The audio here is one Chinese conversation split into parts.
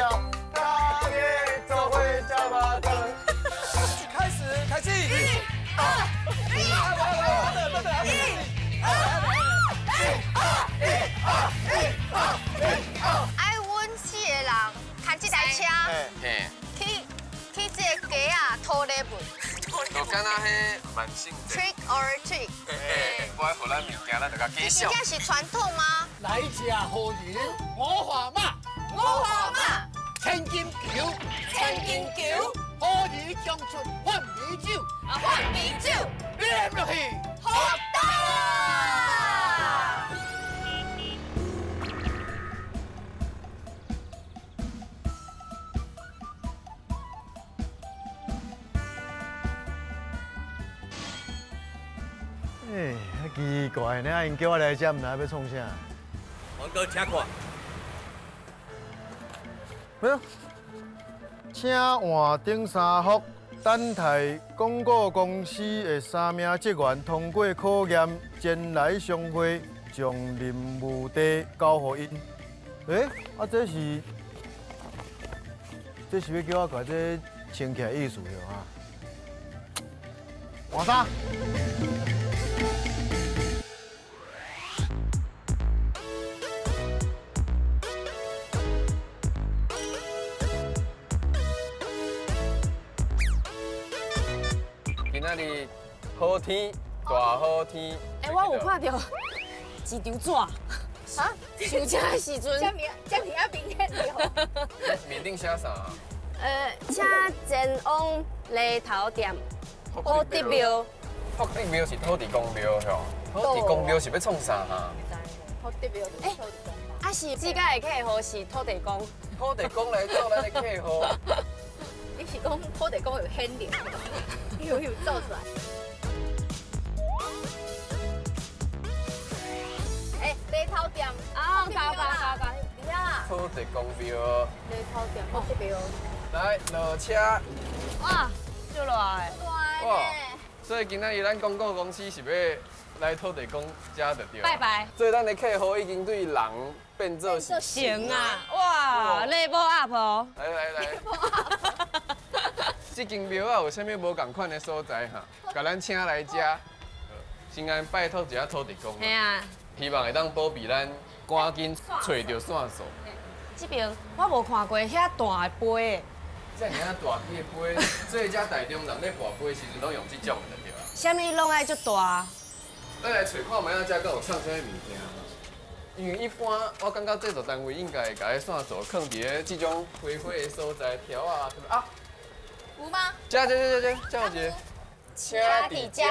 叫，大家做伙吃麻糖。开始。1、2、爱阮4个人开这台车，去这个街啊讨礼物，就敢若迄万圣节， trick or treat。我爱互咱物件，咱就甲介绍。这是传统吗？来吃好人，五花马，千金球，好人将出换米酒，念落去。好大！哎，奇怪呢，因叫我来这，唔知要创啥？王哥请看。没有。请换顶3幅等待广告公司的3名职员通过考验，前来商会，将任务地交予因。啊，这是要叫我把这穿起来意思了啊？换衫。今仔日好天，大好天。我有看到一张纸。啊？上车的时阵，这名啊明显了。面顶写啥？请前往犁头店土地庙。土地庙是土地公庙吼，土地公庙是要创啥哈？土地庙就是土地公。啊是自家的客户是土地公。土地公来做咱的客户。你是讲土地公有显灵，有做出来。犁头店啊，搞，你啊，土地公庙。犁头店土地庙。来落车。哇，就落的。哇，所以今仔日咱广告公司是要来土地公家的对。拜拜。所以咱的客户已经对人变做是行啊！哇，level up 哦。来。这间庙啊，有啥物无共款的所在哈？甲咱请来遮，先来拜托一下土地公。系啊。希望会当保庇咱赶紧找到线索。这边我无看过遐大的杯。这尔啊大只的杯，所以遮台中人咧跋杯的时阵拢用这种的对吧？啥物拢爱足大。咱来找看卖啊，遮搁有创啥物物件？因为一般我感觉制作单位应该会甲迄线索放伫咧这种灰灰的所在条啊，啊。有吗？这有一个。请伫遮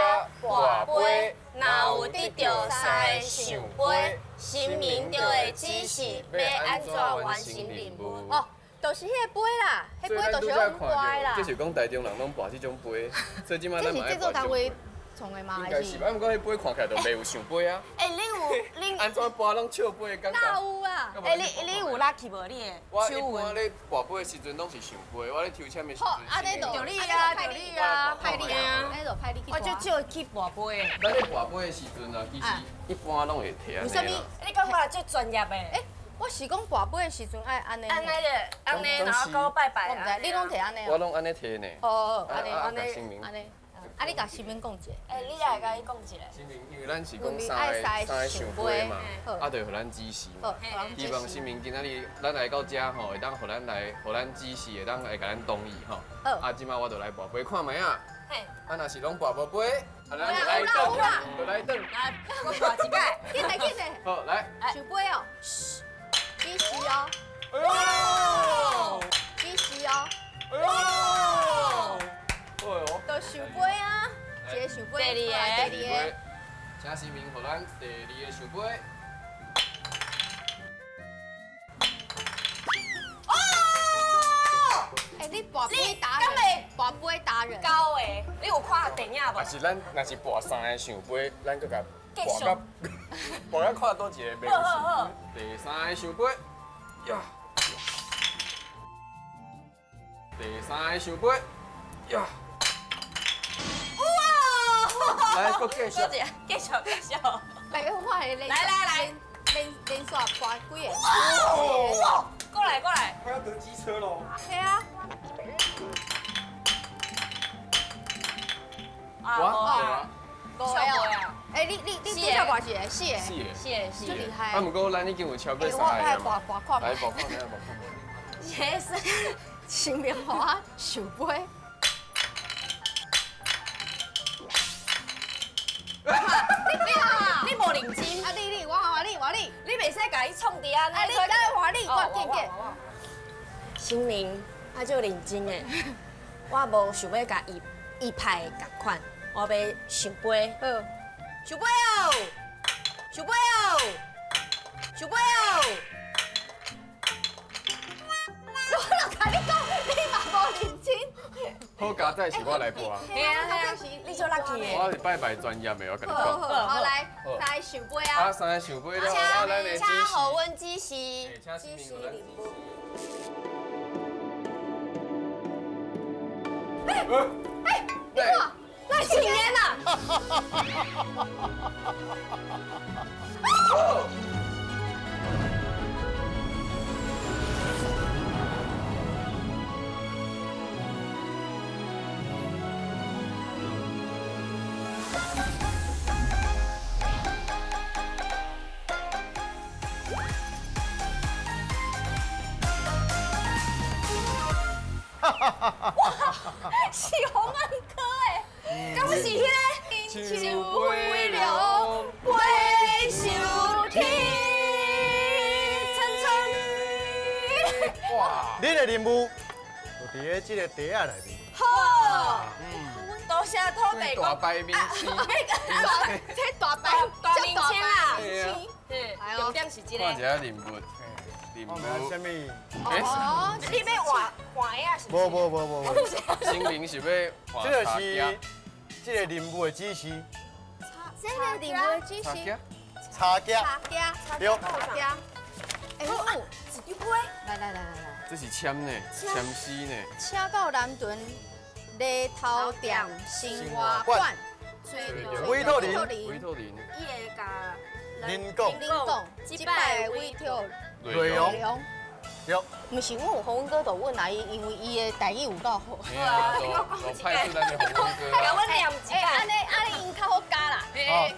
跋杯，若有得到3个圣杯，神明就会指示要安怎完成任务。哦，就是迄个杯啦，迄杯就是用乖啦。这是讲台中人拢跋这种杯，所以即摆咱这是制作单位创的吗？应该是，啊，不过迄杯看起来就袂有像杯啊。恁安怎跋拢笑杯的感觉？哪有啊？你有 lucky 无？你的我一般咧跋杯的时阵拢是像杯，我咧抽签的时阵。好，安尼就你啊，派你啊，安尼就派你去。我就少去跋杯的。咱咧跋杯的时阵啊，其实一般拢会摕安尼。为什么？你感觉最专业的？我是讲跋杯的时阵爱安尼。安尼，然后搞拜拜。我唔知，你拢摕安尼我拢安尼摕呢。哦，安尼，安尼。啊，你甲新民讲一下。你来甲伊讲一下。新民，因为咱是讲三个上杯嘛，啊，就互咱指示嘛。希望新民今仔日咱来到遮吼，会当互咱指示，会当来甲咱同意吼。啊，即摆我就来跋杯看卖啊。啊，若是拢跋无杯，啊，咱就来等，就来等。来，我跋一盖。紧嘞。好，来。上杯哦。指示哦。哎呦！指示哦。哎呦！就上杯啊，一个上杯，第二个，请新民互咱第2个上杯。哦！你跋杯达人，跋杯达人，高诶！你有看电影无？若是咱若是跋3个上杯，咱搁甲跋到看倒一个袂有事。第3个上杯，呀！第3个上杯，呀！来，搁继续。继续。来个我来连续跋几个。过来。我要得机车。车咯。系啊。我五个哦。哎，你跳偌几个？四个。四个。最厉害。啊，不过咱已经有超过3个。我来拔看。来拔看，来拔看。也是，前面互我想杯。你无认真。啊你，我你，你袂使甲伊创伫安尼。啊你，我你，我见。新明，啊就认真诶，我无想要甲伊派共款，我要想杯。好，想杯哦，想杯哦，想杯哦。我甲你讲，你嘛无认真。好佳仔是我来播。嘿啊，你做 lucky 诶。我是拜拜专业的，我跟你讲。好来想杯啊。啊，三个想杯了，咱的支持。请互阮支持，支持礼物。你看，那是烟呐。是洪恩科诶，敢是迄个？秋微凉，杯手天，哇！你的任务就伫咧这个茶仔内面。好，多谢土地公。大牌面试。这大白大明星啊！对重点是这个。看一下人物，人我们物。什么？哦，你要换呀？是？无。心灵是要画这就是这个任务的指示。这个任务的指示。茶夹。对。茶。哎，我一杯。来，这是签呢，签诗呢。请到南屯犁头店新华馆，委托人。委托人。伊会甲您讲。即摆的委托内容。对。毋是，阮有洪哥就阮阿姨，因为伊的台语有够好。我派出咱的洪哥哥。甲阮念一下。安尼因较好教啦。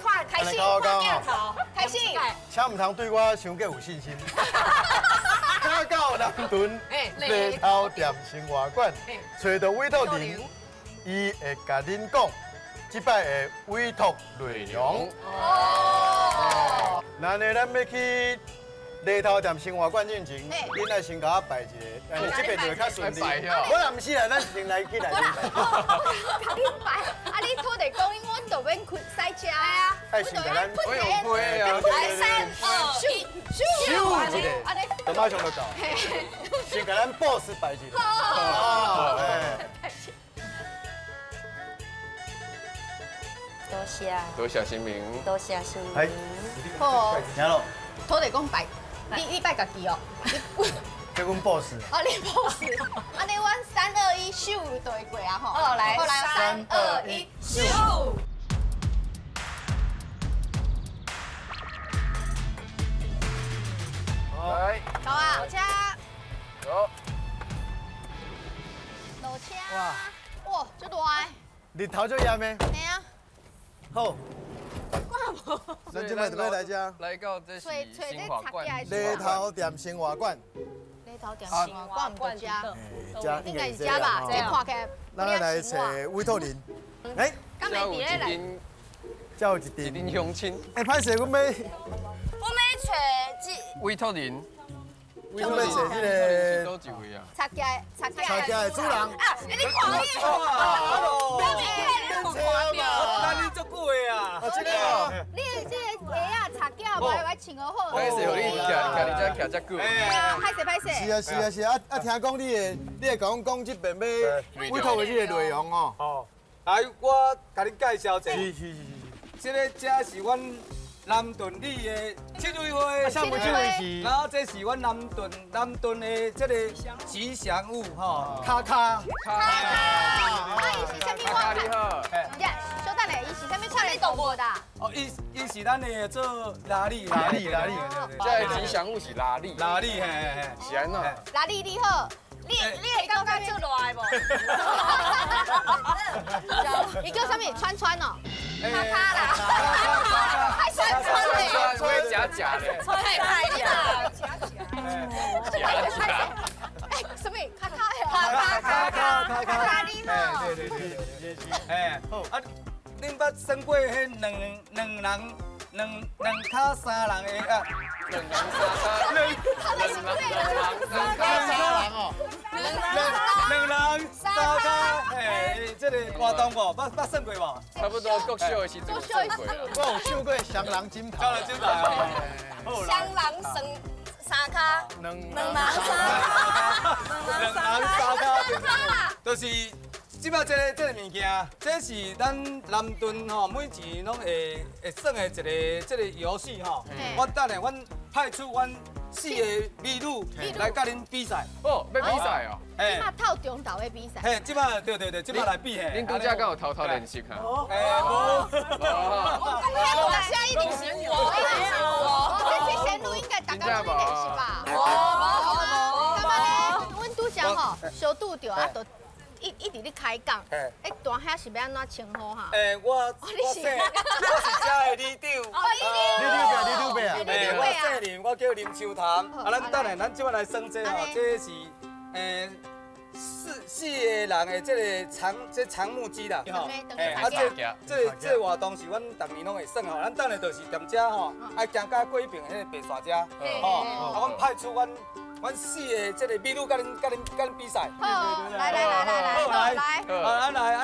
快开始，看镜头，开始。请唔通对我伤过有信心。请到南屯犁头店生活馆，找到委托人，伊会甲恁讲即摆的委托内容。哦。那呢，咱要去犁头店生活馆进前，恁爱先甲我拜一个，安尼这边就会较顺利。我也唔是啦，咱先来去内面拜。甲你拜，啊你土地公，阮就免开赛车啊。爱先甲咱我有杯啊。咻一个，就马上就到。先甲咱 boss 拜一个。好。多谢新明。多谢新明。好。听咯。土地公拜，你拜家己哦。这阮 boss。哦，你 boss。安尼，阮3、2、1，咻就会过啊吼。好，来3、2、1，咻。来。走啊！落车。走。落车。哇，这大个。日头就炎的。嘿啊。好。咱今摆就要来遮。来到这是新华馆。犁头店生活馆。犁头店生活馆唔到遮。应该是遮吧？这看起来。咱来找委托人。哎。敢会伫咧来？才有一阵相亲。哎，歹势，阮要找这委托人。我要找这个。多几位啊？茶家的主人。啊，你看你。那你足久的啊？这个。你这个鞋啊，茶架无爱穿好好。歹势，互你徛遮徛遮久。歹势。是啊，听讲你会甲阮讲这边要委托的这个内容哦。哦，来，我甲你介绍一下。是。这个这是阮南屯里的七位会。上不这位是。然后这是阮南屯的这个吉祥物吼，卡卡。啊，伊是啥物我看？呀，小等咧，伊是啥物创的动物的？哦，伊是咱的做拉力。这吉祥物是拉力。拉力，嘿。是安怎？拉力你好，你会感觉出来无？伊叫啥物？川川哦。卡卡啦，还川川嘞。会假假的。太快了。假。哎，什么？卡卡呀？卡哩嘛。对。哎，啊，恁捌算过迄两卡三人的啊？两人三卡，哎，这个活动无，捌算过无？差不多国秀的时阵算过啦。我有唱过双人金头。双人金头哦。双人算三卡，两人三卡，就是即摆这个物件，这是咱南屯吼每年拢会耍的这个游戏吼。我等下，阮派出阮4个美女来甲恁比赛。哦，要比赛哦。即马套中岛的比赛。嘿，即摆对，即摆来比嘿。恁拄则敢有偷练习哈？无。我现在一定是我，这之前录应该大家都练习吧？干嘛呢？阮拄则吼小拄着啊，就一直咧开讲。哎，大遐是要安怎称呼哈？我是遮的李长。李长伯啊！我姓林，我叫林秋潭。啊，咱等下，咱即摆来算这吼，这是四个人的这个长木机啦。这活动是阮逐年拢会耍吼，咱等下就是踮遮吼，爱行到过一边迄个白沙遮，吼，啊，阮派出阮4个这个美女甲恁比赛。来，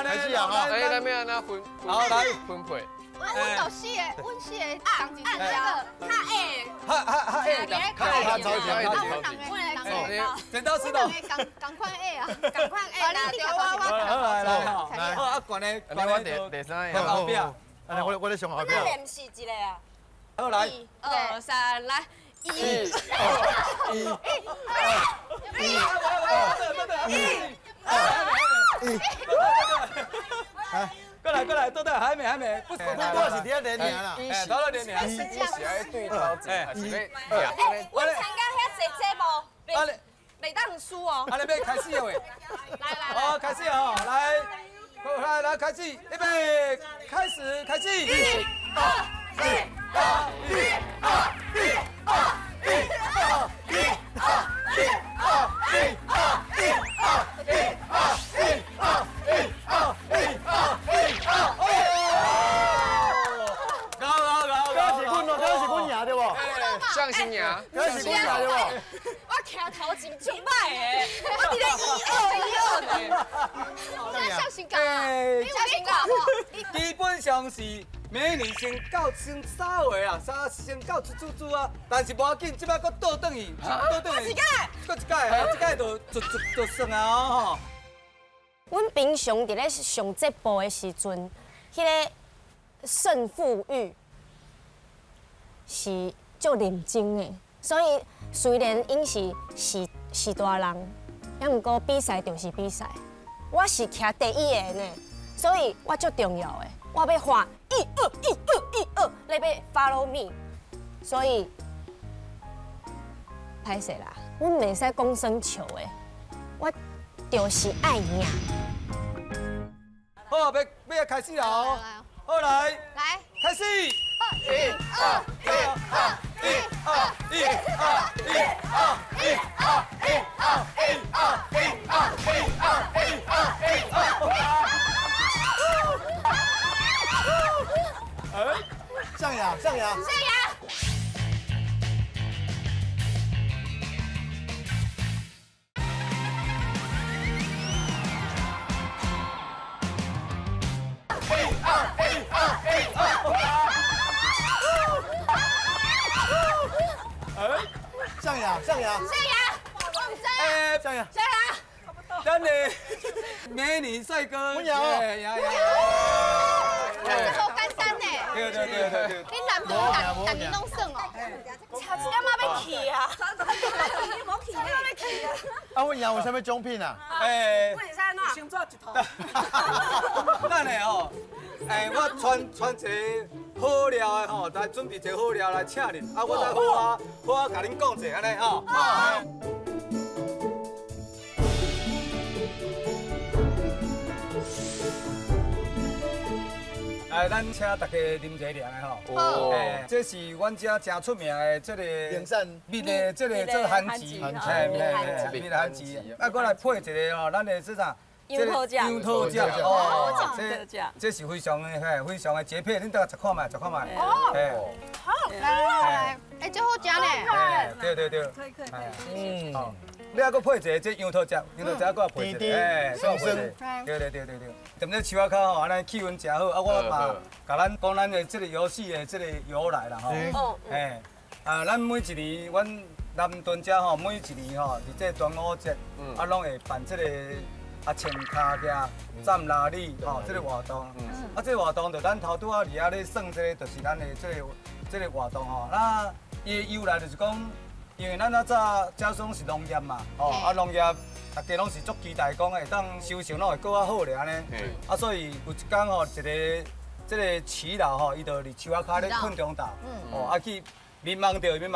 开始啊！哎，咱要安怎分？好来分配。阮4个当一按这个他 A， 他超前，剪刀石头，赶快 A 啊！赶快 A 啦！来，啊，管咧，第三个后壁，我咧上后壁。那练习一个啊。好来，1、2、3，来，1、过来，都还没，不是我是第一年啦，到了年年，是爱对头前还是要？我参加遐济节目，袂当输哦。啊，你要开始了喂！来，好，开始哦，来，开始，预备，开始。1、2、向心牙，这是阮赢对无？我徛头前就歹的，我伫咧1、2小心讲啊！你小心讲好不？基本上是每年先到先3回啊，先到煮啊，但是无要紧，即摆搁倒转去，搁一届，这届就算啊吼。阮平常伫咧上节目的时阵，迄个胜负欲是足认真的，所以虽然因是大人，也毋过比赛就是比赛。我是徛第一个呢，所以我足重要的。我要喊1、2、1、2、1、2，你要 follow me。所以，歹势啦，阮袂使讲生笑的，我就是爱赢。好，要开始了哦。好来，开始。1、2、上牙。上牙，咱的美女帅哥，我赢超简单呢。对。你男朋友逐年拢算哦。差一点仔要去啊！你无去啊？啊，我赢有啥物奖品啊？我会使安怎？先做一套。咱的吼，我传一个好料的吼，来准备一个好料来请恁，啊，我再好甲恁讲一下安尼吼。咱请大家啉一凉的吼。好。这是阮遮真出名的这个凉山蜜的这个做番薯，蜜番薯。啊，过来配一个吼，咱的这啥？樱桃酱哦，这是非常的非常的绝配，恁大家食看卖，食看卖。哦，好，来，哎，这好食呢。对。可以。好，你还佫配一个这樱桃酱，樱桃酱佫要配一个，生生。对。踮咧树仔口吼，安尼气温真好，啊，我嘛甲咱讲咱的这个游戏的这个由来啦吼。咱每一年，阮南屯遮吼，每一年吼，伫这端午节，啊，拢会办这个。穿脚架、站拉力，吼，这个活动，啊，这个活动就咱头拄仔伫遐咧算这个，就是咱的这个活动吼。那伊的由来就是讲，因为咱早遮种是农业嘛，吼，啊，农业大家拢是足期待讲会当收成拢会更较好咧安尼。啊，所以有一天吼，一个这个耆老吼，伊就伫树仔骹咧困中昼，哦，啊去迷茫着一个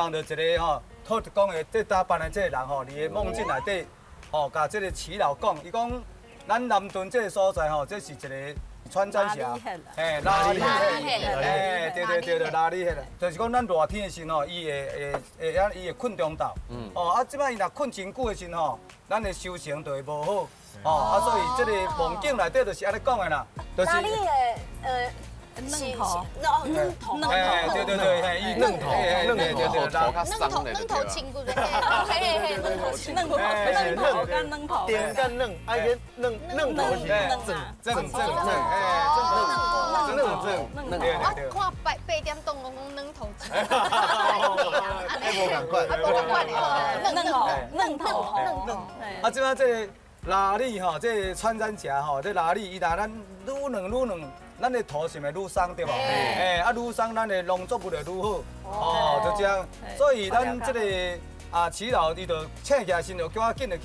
吼，讨讲的这打扮的这个人吼，伫个梦境内底。哦，甲这个耆老讲，伊讲咱南屯这个所在吼，这是一个穿山峡，拉力线，对，拉力线，就是讲咱热天的时吼，伊会困中昼，哦，啊，即摆伊若困真久的时吼，咱的收成就会无好，哦，啊，所以这个梦境内底就是安尼讲的啦，就是。嫩头，对，伊嫩头，嫩头青骨的，嘿，嫩头，点干嫩，爱个嫩头是正，我看8点钟我讲嫩头青，无赶快，嫩头，啊，即摆这拉力吼，这穿山甲吼，这拉力伊若咱愈嫩。咱的土是咪愈松对无？啊愈松，咱的农作物就愈好。哦，就这样。所以咱这个耆老伊就请起来先，就叫我紧就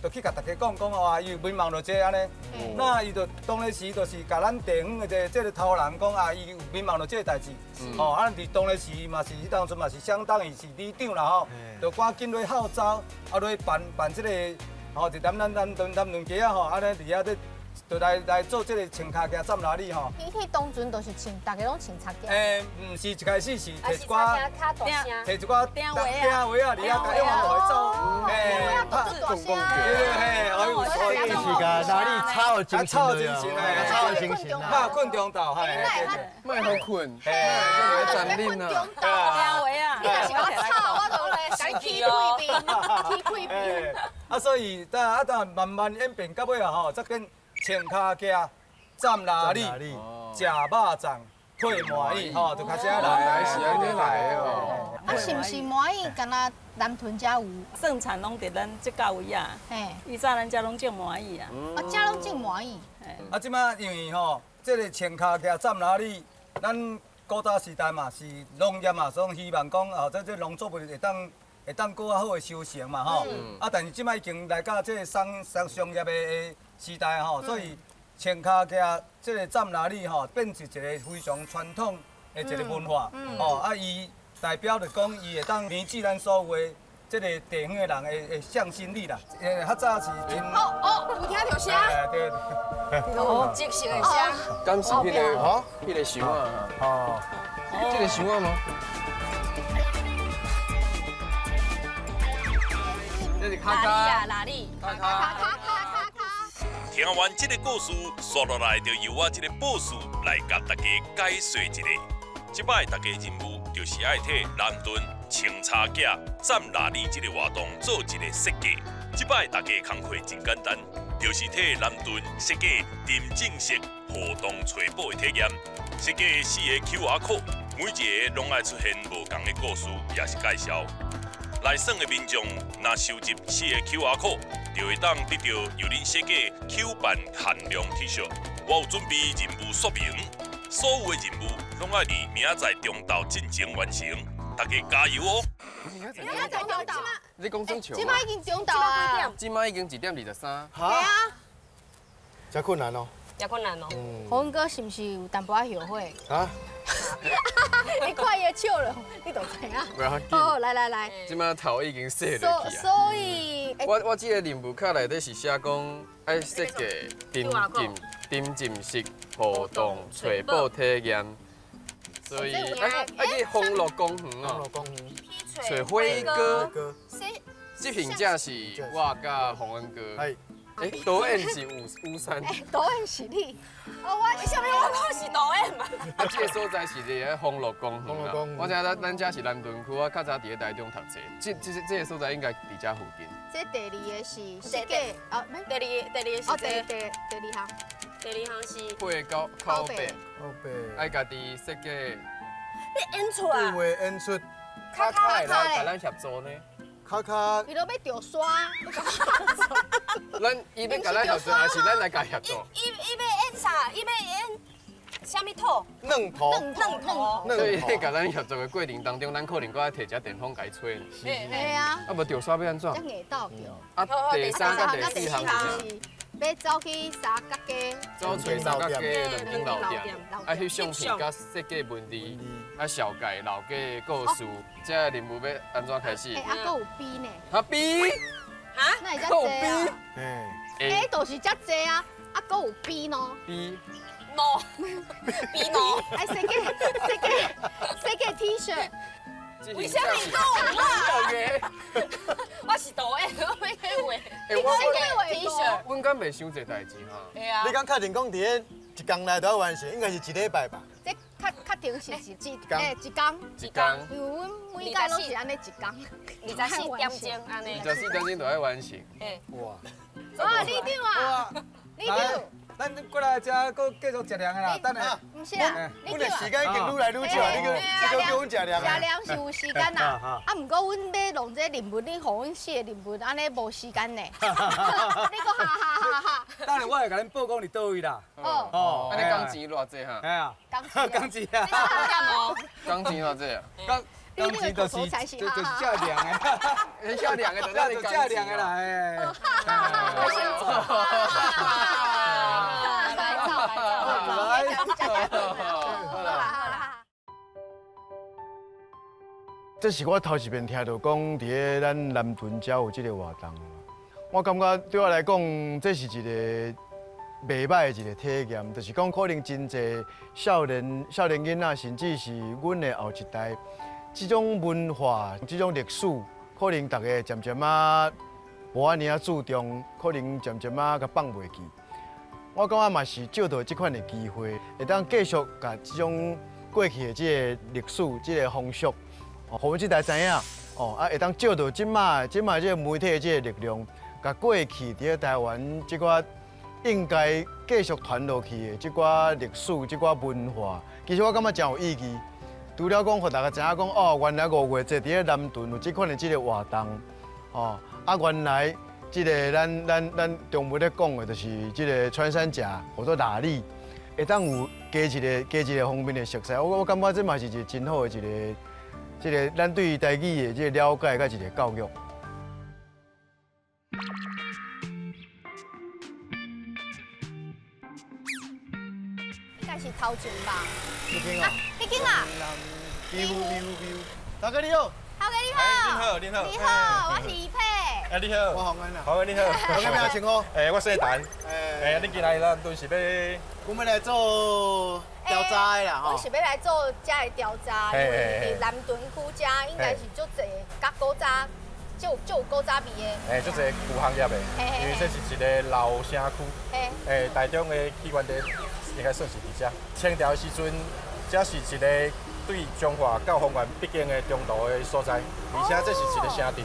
去甲大家讲话，伊民望就这安尼。那伊就当然时就是甲咱地方的这个头人讲伊民望就这代志。哦，啊，伫当然时嘛是当初嘛是相当于是里长啦吼，就赶紧来号召，来办这个，吼，就咱屯街吼，安尼伫遐咧。就来做这个穿脚架站拉力吼。伊迄当阵都是穿，大家拢穿脚架。唔是一开始是摕一寡，摕一寡钉位啊，伫遐甲用来走，大声。对，是甲拉力超精神怕困中昼，莫好困，来站恁啊，钉位啊，你若是我吵，我就来甲你起开边。啊，所以等慢慢演变到尾啊吼，再跟穿脚架、站拉力、食肉粽、配麻衣吼，就开始来是安尼来哦。啊，是毋是麻衣？敢若南屯遮有？盛产拢伫咱这个位啊。嘿，以前咱遮拢种麻衣啊。啊，遮拢种麻衣。啊，即摆因为吼，这个穿脚架、站拉力，咱古早时代嘛是农业嘛，所以希望讲后这农作物会当更较好的收成嘛吼，啊，但是即摆已经来到这个商业的时代吼，所以穿脚架这个站拉力吼，变成一个非常传统的一个文化，哦，啊，伊代表着讲伊会当凝聚咱所有的这个地方的人的向心力啦。较早是真有听到声？对，哦，即时的声。敢是迄个箱啊？哦，这个箱啊吗？这是卡卡，拉力，卡。听完这个故事，刷落来就由我这个博士来甲大家解说一下。这摆大家任务就是爱替南屯穿插架站拉力这个活动做一个设计。这摆大家工课真简单，就是替南屯设计真正式活动找宝的体验。设计4个 QR code， 每一个拢爱出现无同的故事，也是介绍。来耍的民众，若收集4个 QR code， 就会当得到由恁设计 Q 版限量 T 恤。我有准备任务说明，所有的任务拢爱伫明仔载中昼进行完成，大家加油哦！明仔载中昼，你讲真笑？即摆已经中昼啊！即摆已经1点23。系啊。真困难哦。也困难哦。洪哥是不是有淡薄仔后悔？啊？你看伊的笑容，你就知影。不要紧。哦，来。即摆头已经洗落去啊。所以，我记得任务卡内底是写讲爱设计沉浸式活动找宝体验，所以爱去丰乐公园哦，找花哥。这评价是我甲洪恩哥。导演是吴山。导演是你。为什么我是导演嘛？这个所在是伫个丰乐公园啦。我知影咱遮是南屯区，我较早伫个台中读册。这个所在应该伫遮附近。这第二个是设计，哦，第二是第二项。第二项是配口碑，爱家己设计。你演出啊？对话演出，卡来甲咱协助呢。卡。伊都要着刷。咱伊要甲咱合作，还是咱来甲协助？伊要演啥？伊要演啥物土？嫩头。所以甲咱合作的过程当中，咱可能搁爱摕只电风来吹。系啊。啊，无着刷要安怎？才硬到着。啊，第三甲第四项是要走去三角街。走找三角街两间老店，啊，翕相片甲设计文字，啊，小改老家故事，这任务要安怎开始？啊，搁有 B 呢。啊 B？ 哈？那会遮济啊？A 就是遮济啊，啊，搁有 B 呢。B。No。B no。哎，设計 T 恤。为什么你讲我？我是导演，我要画。你画 T 恤。阮敢袂想这代志哈。系啊。你敢确定讲伫个一天内都要完成？应该是一礼拜吧？这确定是一天。一天。因为阮每届都是安尼一天。24点钟安尼。 24点钟就要完成。哇！哇，你长啊！你长。咱过来遮，搁继续食凉的啦，等下。唔是啊，阮的时间已经愈来愈少，你叫阮食凉食凉是有时间啦，啊，毋过阮要弄这任务，你互阮写任务，安尼无时间呢。你搁哈。等下我会甲恁报讲伫倒位啦。哦，安尼工钱偌济哈？哎呀，工钱啊。工钱偌济啊？工钱就是遮凉的，遮凉的就咱就遮凉的啦，哎。这是我头一遍听到讲，伫个咱南屯遮有这个活动，我感觉对我来讲，这是一个袂歹的一个体验，就是讲可能真侪少年囡仔，甚至是阮的后一代，这种文化、这种历史，可能大家渐渐无安尼注重，可能渐渐甲放袂记。我感觉嘛是借到这款的机会，会当继续甲这种过去的这个历史、这个风俗，互阮这代知影，会当借到即卖这个媒体的这个力量，甲过去伫咧台湾这寡应该继续传落去的这寡历史、这寡文化，其实我感觉真有意义。除了讲，互大家知影讲，原来5月节伫咧南屯有这款的这个活动，原来。这个咱中文咧讲的，就是这个穿山甲或者哪里，会当有加一个方面的熟悉。我感觉这嘛是一个真好的这个咱对于台语的这个了解甲一个教育。应该是头前吧？你听啊？你听啊？大哥你好。大哥你好。你好。你好，我是李佩。你好，我洪恩啊。洪恩你好，洪恩咩情况？我姓陈。你进来咱都是要。我们来做调查的啦吼。我是要来做遮的调查，因为伫南屯区遮应该是足侪甲古早，就有古早味的。足侪旧行业的，因为这是一个老城区。台中的起源地应该算是伫遮。清朝时阵，这是一个对中华到方圆必经的中途的所在，而且这是一个城镇。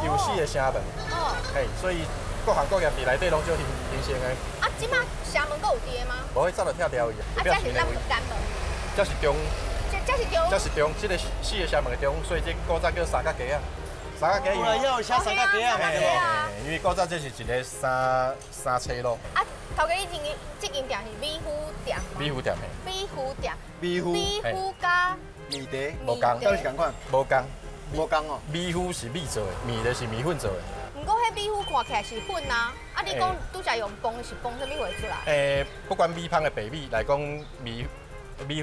有四个城门，所以各行各业伫内底拢做形成的。啊，即马城门阁有伫的吗？无，迄早就拆掉去。啊，这是南门。这是中。这是中。这是中，这个四个城门的中，所以这古早叫三角街啊。三角街有。要写三角街啊？因为古早这是一个三车路。啊，头家以前这间店是米糊店。米糊店的。米糊店。米糊加米茶。无共。都是共款。无共。无共哦。米糊是米做的，米就是米粉做的。不过迄米糊看起来是粉啊，啊你讲拄则用崩是崩什么会出来？不管米芳的白米来讲米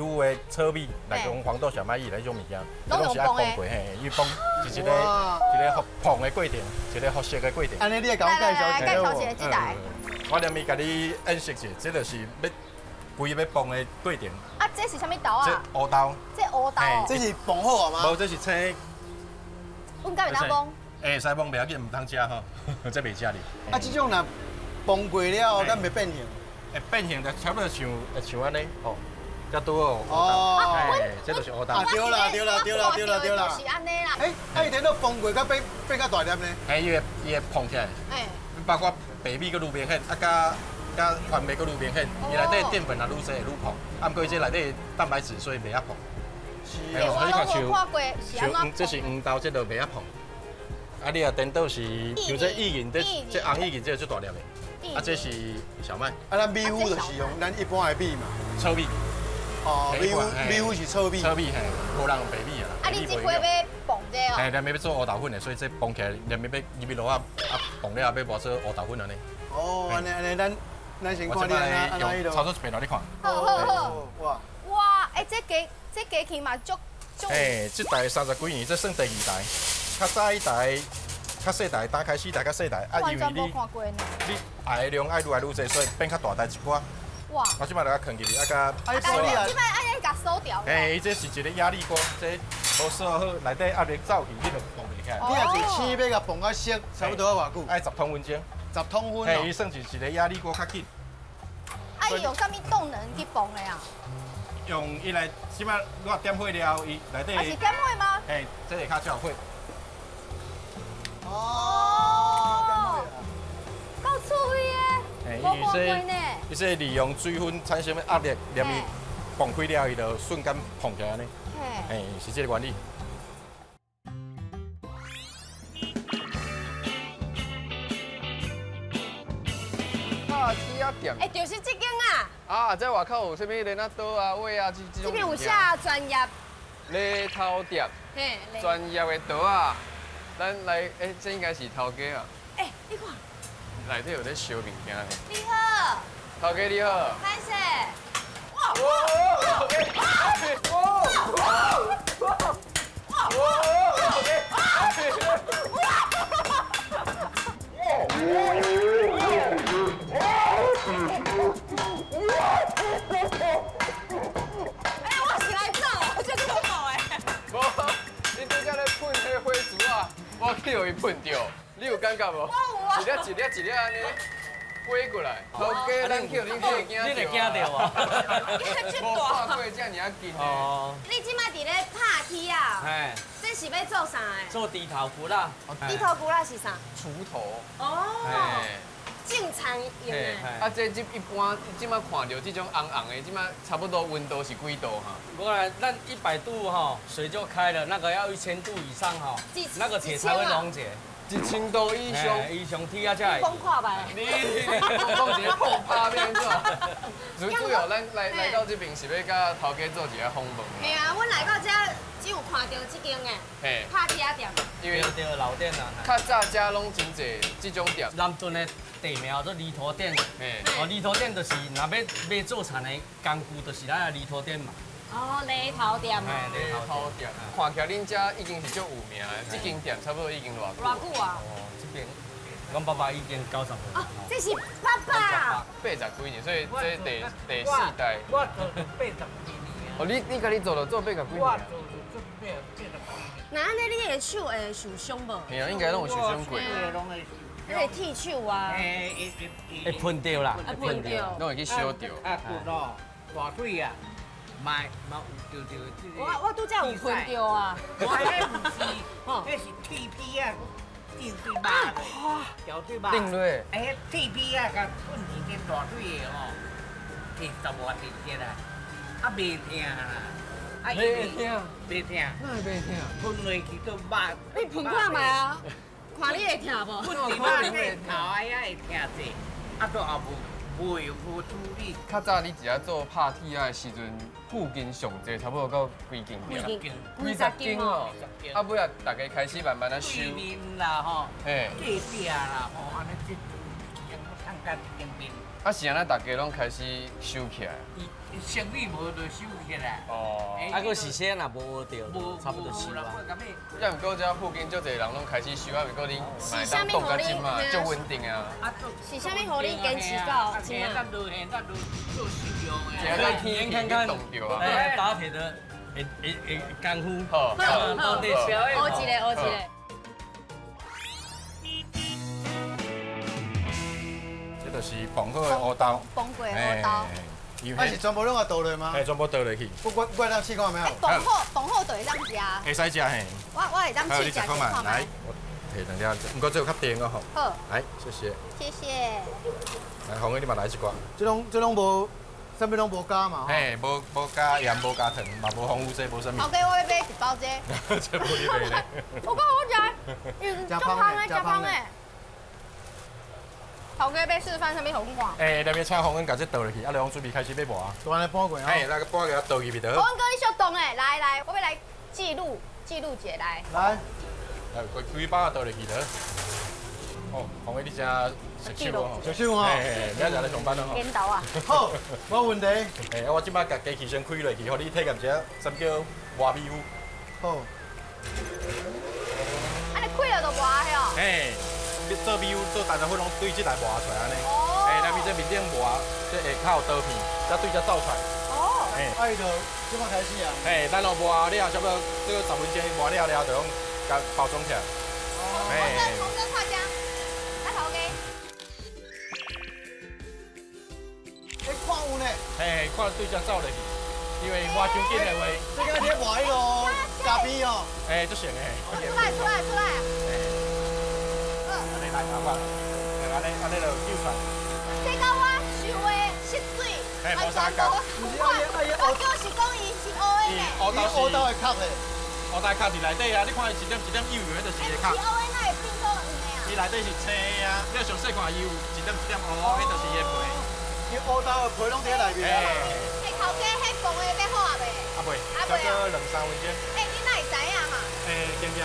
糊的糙米来讲黄豆小麦意来种物件，拢是爱崩过嘿，伊崩是一个烘的过程，一个复熟的过程。安尼你也甲我介绍一下。介绍一下这台。我连咪甲你演示一下，这就是要规要崩的过程。啊，这是啥物豆啊？这乌豆。这乌豆。这是崩好啊吗？无，这是青。阮敢会当崩？会使崩，袂要紧，唔通食吼，这袂食哩。啊，这种若崩过了，敢袂变形？会变形就差不多像安尼哦。较多哦，哦，这就是乌豆。对啦，就是安尼啦。啊，伊等到崩过，甲变较大粒呢？伊会膨起来。包括白米佮愈明显，啊甲番麦佮愈明显，伊内底淀粉啊愈多愈膨，啊，不过这内底蛋白质所以袂遐膨。是。我拢无看过，是安怎？这是黄豆，这就袂遐膨。啊，你啊颠倒是像这薏仁，这红薏仁这最大粒的，啊，这是小麦。啊，咱米糊就是用咱一般的米嘛，糙米。哦，米糊是糙米。糙米嘿，无人用白米啊。啊，你这回要崩这哦？嘿，咱要做乌豆粉的，所以这崩起来，咱要入去落啊，崩了要磨做乌豆粉安尼。哦，安尼，咱先看你安用操作一遍让你看。好。哇，这加起嘛足。这台30几年，这算第2台。较早一台，较细台，打开4台较细台，啊，因为你爱的量爱愈来愈侪，所以变较大台一寡。哇！我即摆来甲藏起去，啊甲锁啊！即摆安尼甲锁掉。伊这是一个压力锅，这无锁好，内底压力走去，你就崩袂起来。你若是生要甲崩到熟，差不多要偌久？爱10桶分钟。10桶分哦。伊算是一个压力锅较紧。啊，伊用啥物动能去崩的啊？用伊来，即摆我点火了，伊内底。是点火吗？嘿，这会较少火。哦。够趣味的。伊说利用水分产生的压力，连伊崩开了，伊就瞬间膨起来呢。嘿，是这个原理。啊，鸡仔店。就是这间啊。啊，在外口有啥物连啊刀啊、碗啊这种。这边有写专业。礼头店。嘿。专业的刀啊，咱来，这应该是头家啊。你看。内底有咧烧物件呢。你好，头家你好。歹势。我是来做，我就是不好无，你拄则咧喷迄火珠啊，我去互伊喷着，你有感觉无？一粒安尼。飞过来，头家咱叫恁会惊着。你会惊着啊？无看过遮尔啊近哦。你即摆伫咧拍铁啊？嘿。这是要做啥的？做猪头骨啦。猪头骨啦是啥？锄头。哦。正常用的。啊，这一般即摆看到这种红红的，即摆差不多温度是几度哈？过来，咱100度哈，水就开了，那个要1000度以上哈，那个铁才会溶解。1000度以上，以上铁啊才会。崩垮吧！你讲一个碰趴变是吧？最主要咱来到这边是要甲头家做一个访问。嘿啊，阮来到这只有看到这间的，拍铁店。因为对老店啊。较早遮拢真济这种店。南屯的地名叫做犁头店。犁头店就是若要做田的工具，就是咱的犁头店嘛。哦，犁头店嘛。犁头店，看起来恁遮已经是足有名的，这间店差不多已经偌久啊？哦，这边，阮爸爸已经90岁。哦，这是爸爸。80几年，所以这第4代。我做80几年。哦，你家己做80几年。我做80几年。那安尼你的手会受伤无？嘿啊，应该拢有受伤过。你会剃手啊？会喷掉啦，会喷掉，拢会去烧掉。啊，骨哦，大腿啊。嘛有着我拄则有喷着啊！我迄唔是，迄是铁皮啊，顶对肉，条对肉。顶落。迄铁皮啊，甲喷一根大腿的吼，摕10外斤只啦，啊袂疼啦，啊袂疼，袂疼，哪会袂疼？喷落去都肉。你喷看卖啊？看你会疼无？喷伫肉顶头啊，也会疼者，啊都也无会无处理。较早你只要做拍铁仔的时阵，附近上济差不多到几斤？20斤哦。啊，尾啊，大家开始慢慢啊收。对面啦吼，嘿，隔壁啦吼，安尼即看干边边。啊是安那，大家拢开始收起来。生意无就收起来。哦。啊，个时间若无着，差不多收啊。要毋过遮附近足侪人拢开始收，啊，毋过恁买当讲甲即嘛，足稳定啊。是啥物互你坚持到即嘛？咱落现，咱落做收用的。这个天看看冻着啊。哎，打铁的，会功夫。好，到底学一个，学一个。这就是绑好的乌豆。绑过的乌豆。啊是全部拢要倒落吗？嘿，全部倒落去。我当试看没有？绑好就会当食。会使食嘿。我会当试食看嘛。来，我摕两粒，不过这个较甜哦吼。好。来，谢谢。谢谢。来，红哥你嘛来一罐。这拢无，啥物拢无加嘛？嘿，无加盐，无加糖，嘛无防腐剂，无啥物。头家我要买一包这。这无你买咧。我讲好食，真香诶，真香诶。头家要示范啥物互阮看？诶，那边请红恩把这倒落去，啊，两准备开始要磨啊。都安尼搬过啊。嘿，那个搬过倒去边头。红恩哥，你小动诶，来，我要来记录一下来。来，规包啊倒落去头。哦，红恩你真熟手哦。熟手哦。嘿，你阿在上班咯吼。领导啊。好，无问题。嘿，我即摆甲机器先开落去，互你体验一下，什么叫磨米糊。好。安尼开了就磨嘿哦。嘿。做米糊做大家伙拢对即台磨出来安尼，哎，那边这面顶磨，这下口刀片，再对这走出来。哦。哎，啊，伊就即摆开始啊。哎，咱若磨了，差不多这个10分钟磨了了，就用甲包装起来。红灯快加，来头家。你看有呢？哎，看对这走落去，因为磨伤紧的话，这个你磨迄个咖啡哦。哎，足成诶。出来。来，阿爸，安尼就救出来。这个我想的湿水，无啥讲。我就是讲伊是乌的呢。乌豆会壳嘞。乌豆壳伫内底啊！你看伊一点幼幼，迄就是个壳。是乌的，那会变做黄的啊？伊内底是青的啊！你上细看幼，一点乌，迄就是伊的皮。伊乌豆的皮拢伫内面啊。哎，头家，迄放的要好啊未？啊未，差不多2-3分钟。哎，你哪会知影嘛？经验。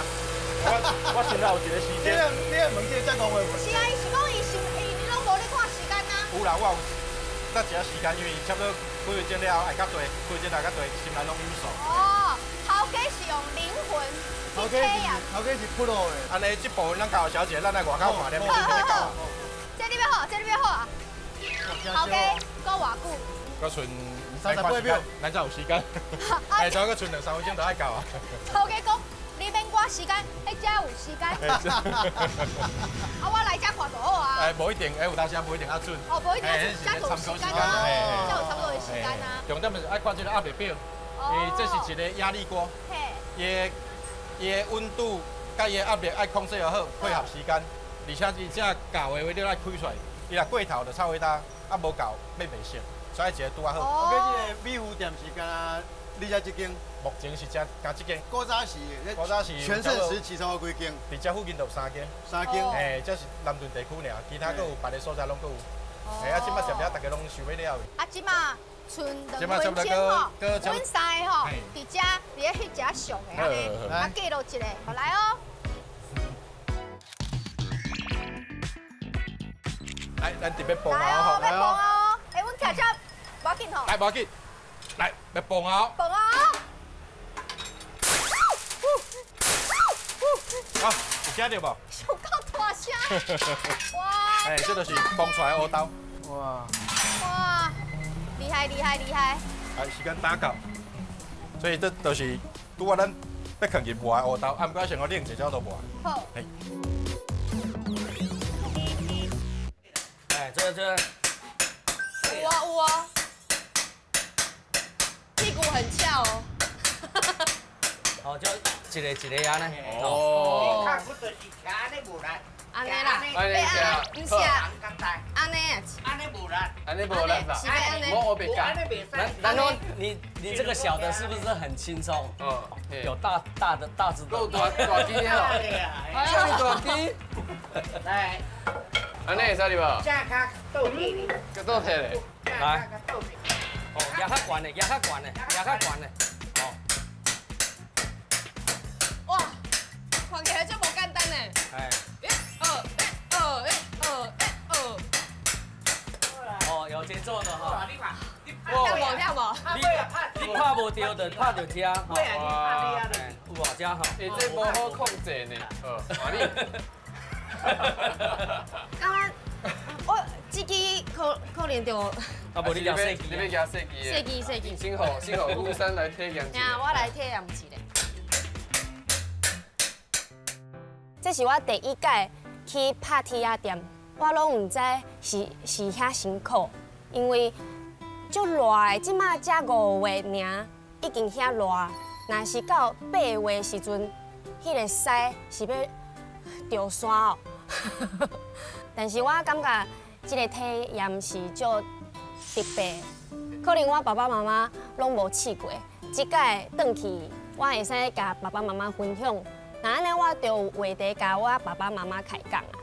我先有一个时间。你问这再讲话。是啊，伊是讲伊拢无咧看时间啊。有啦，我有得一下时间，因为差不多开会钟了后爱较多，开会钟来较多，心内拢有数。哦，头家是用灵魂去体验。头家是普罗的。安尼这部分咱教小姐，咱来外口看点。好。这你要好啊。头家搁偌久？搁剩38秒，咱才有时间。哎，再搁剩2-3分钟就爱到啊。头家讲。你免赶时间，迄遮有时间。啊，我来遮看就好啊。哎，无一定，有当时无一定啊准。哦，无一定，遮就有时间啊，遮有差不多的时间啊。重点就是爱看这个压力表，这是一个压力锅，伊的温度甲伊的压力爱控制又好，配合时间，而且伊这教的话你爱开出来，伊若过头就臭味大，啊无够变袂熟，所以一个拄啊好。我记这个米糊店是干你遮一间？目前是加这间。古早是全盛时期差不多几间？伫遮附近就有3间。3间。嘿，这是南屯地区尔，其他佫有别的所在拢佫有。嘿，啊，即摆食了大家拢收尾了。啊，即摆剩2分钟吼，阮3个吼，伫遮伫咧翕遮相的安尼，啊记录一个，好来哦。来，咱特别放啊！来哦，要放哦。哎，阮徛遮，无要紧吼。来，无要紧。来，要放啊！放啊！啊，有听到无？上够大声！哇！哎，这就是放出来的乌豆。哇！哇！厉害！啊，时间打到，所以这就是拄啊，咱要放入磨的乌豆，啊，毋过先我冷一下都磨。好。哎，这。有啊。屁股很翘哦。哦，就一个安尼。哦。你看，我就是徛安尼无力。安尼啦，不是啊，安尼啊，安尼无力，安尼无力啦，是安尼，我别讲。然后你这个小的是不是很轻松？有大只的。够大只哦，这么大只。来，安尼会使哩无？这较倒铁的，个倒铁嘞。来，倒铁。哦，压较悬的，压较悬的，压较悬的。哦。哇，看起来就无简单呢。哎。哦，有节奏的哈。跳无？你拍无到就拍到遮，吼。哇！有无遮吼？你这无好控制呢。换你。刚刚我这支可能就。啊，无你夹细你要夹细支。细支。先好，吴山来体验。呀，我来体验一下。这是我第一届去拍铁仔店，我拢唔知是遐辛苦，因为足热的，即马才5月尔，已经遐热，若是到8月时阵，迄个屎是要着山哦。但是我感觉这个体验是足特别，可能我爸爸妈妈拢无试过，即届转去我会使甲爸爸妈妈分享。那安尼我就有话题甲我爸爸妈妈开讲啊。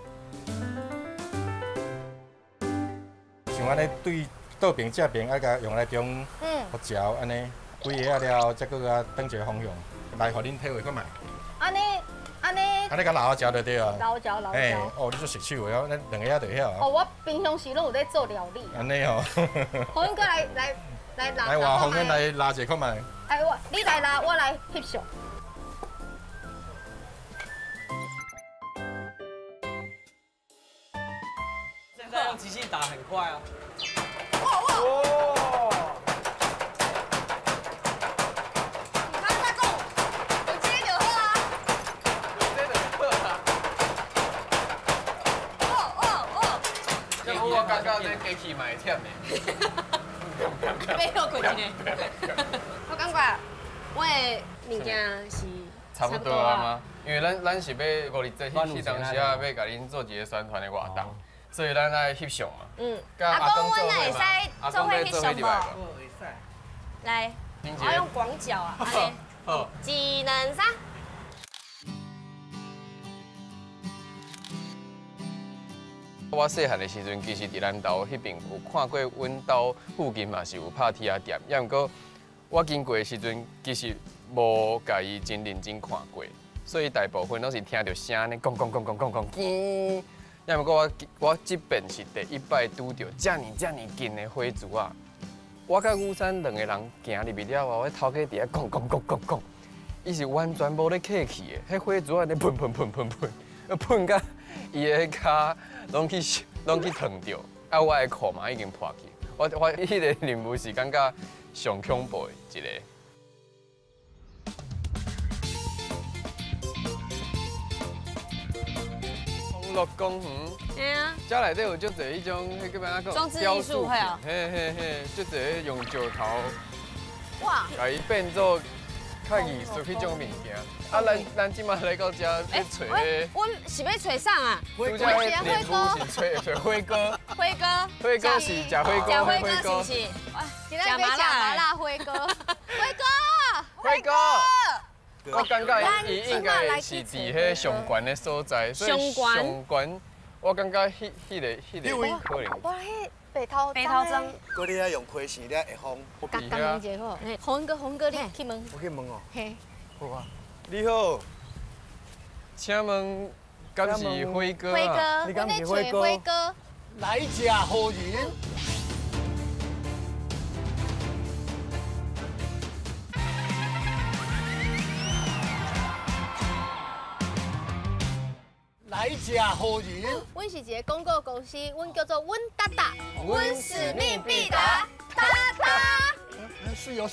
像安尼对倒边正边，爱甲用来中，互嚼安尼几下了，再搁甲转一个方向，来互恁体会看卖。安尼。安尼甲老椒就对啊。老椒。哦，你做熟手的哦，咱两个下就晓啊。哦，我平常时拢有在做料理。安尼哦。好，恁过来拉。来话方面来拉一看卖。哎，你来拉，我来翕相。现在用机器打很快啊。哇！我感觉这机器嘛会忝的。没有过去呢。我感觉我的物件是差不多啊吗？因为咱是要527迄当时啊，要甲恁做一个宣传的活动，所以咱爱翕相嘛。阿公，阮会使做伙翕相无？来，我用广角啊，安尼。好。1、2、3。我细汉的时阵，其实伫咱兜迄边有看过，阮兜附近嘛是有拍铁仔店，也毋过我经过的时阵，其实无家己真认真看过，所以大部分拢是听到声呢，咣咣咣咣咣咣，叽。也毋过我这边是第一摆拄到遮尔近的火烛啊！我甲吴山两个人行入去了后，迄头家伫遐咣咣咣咣咣，伊是完全无咧客气的，迄火烛安尼喷喷喷喷喷，喷甲伊的骹。拢去烫着，啊！我的裤嘛已经破去。我迄个任务是感觉上恐怖的一个。康乐公园。嘿啊。遮内底有足侪迄种，迄叫咩啊？装置艺术会哦。嘿，足侪用石头。哇。甲伊变做较艺术迄种物件。啊，咱即马来到遮要找咧。阮是要找啥啊？拄则迄任务是找辉哥。辉哥是食辉哥。食辉哥是不是？今仔要食麻辣辉哥。辉哥。我感觉伊应该是伫迄上悬的所在，所以上悬，我感觉迄个可能。哇，迄白头针。搁你遐用开线咧会风。刚刚一个好，红哥，你去问。我去问哦。嘿。好啊。你好，请问敢是辉哥啊？你敢是辉哥？来吃好人。来吃好人。阮是一个广告公司，阮叫做阮达达，阮使命必达，达达。水哦，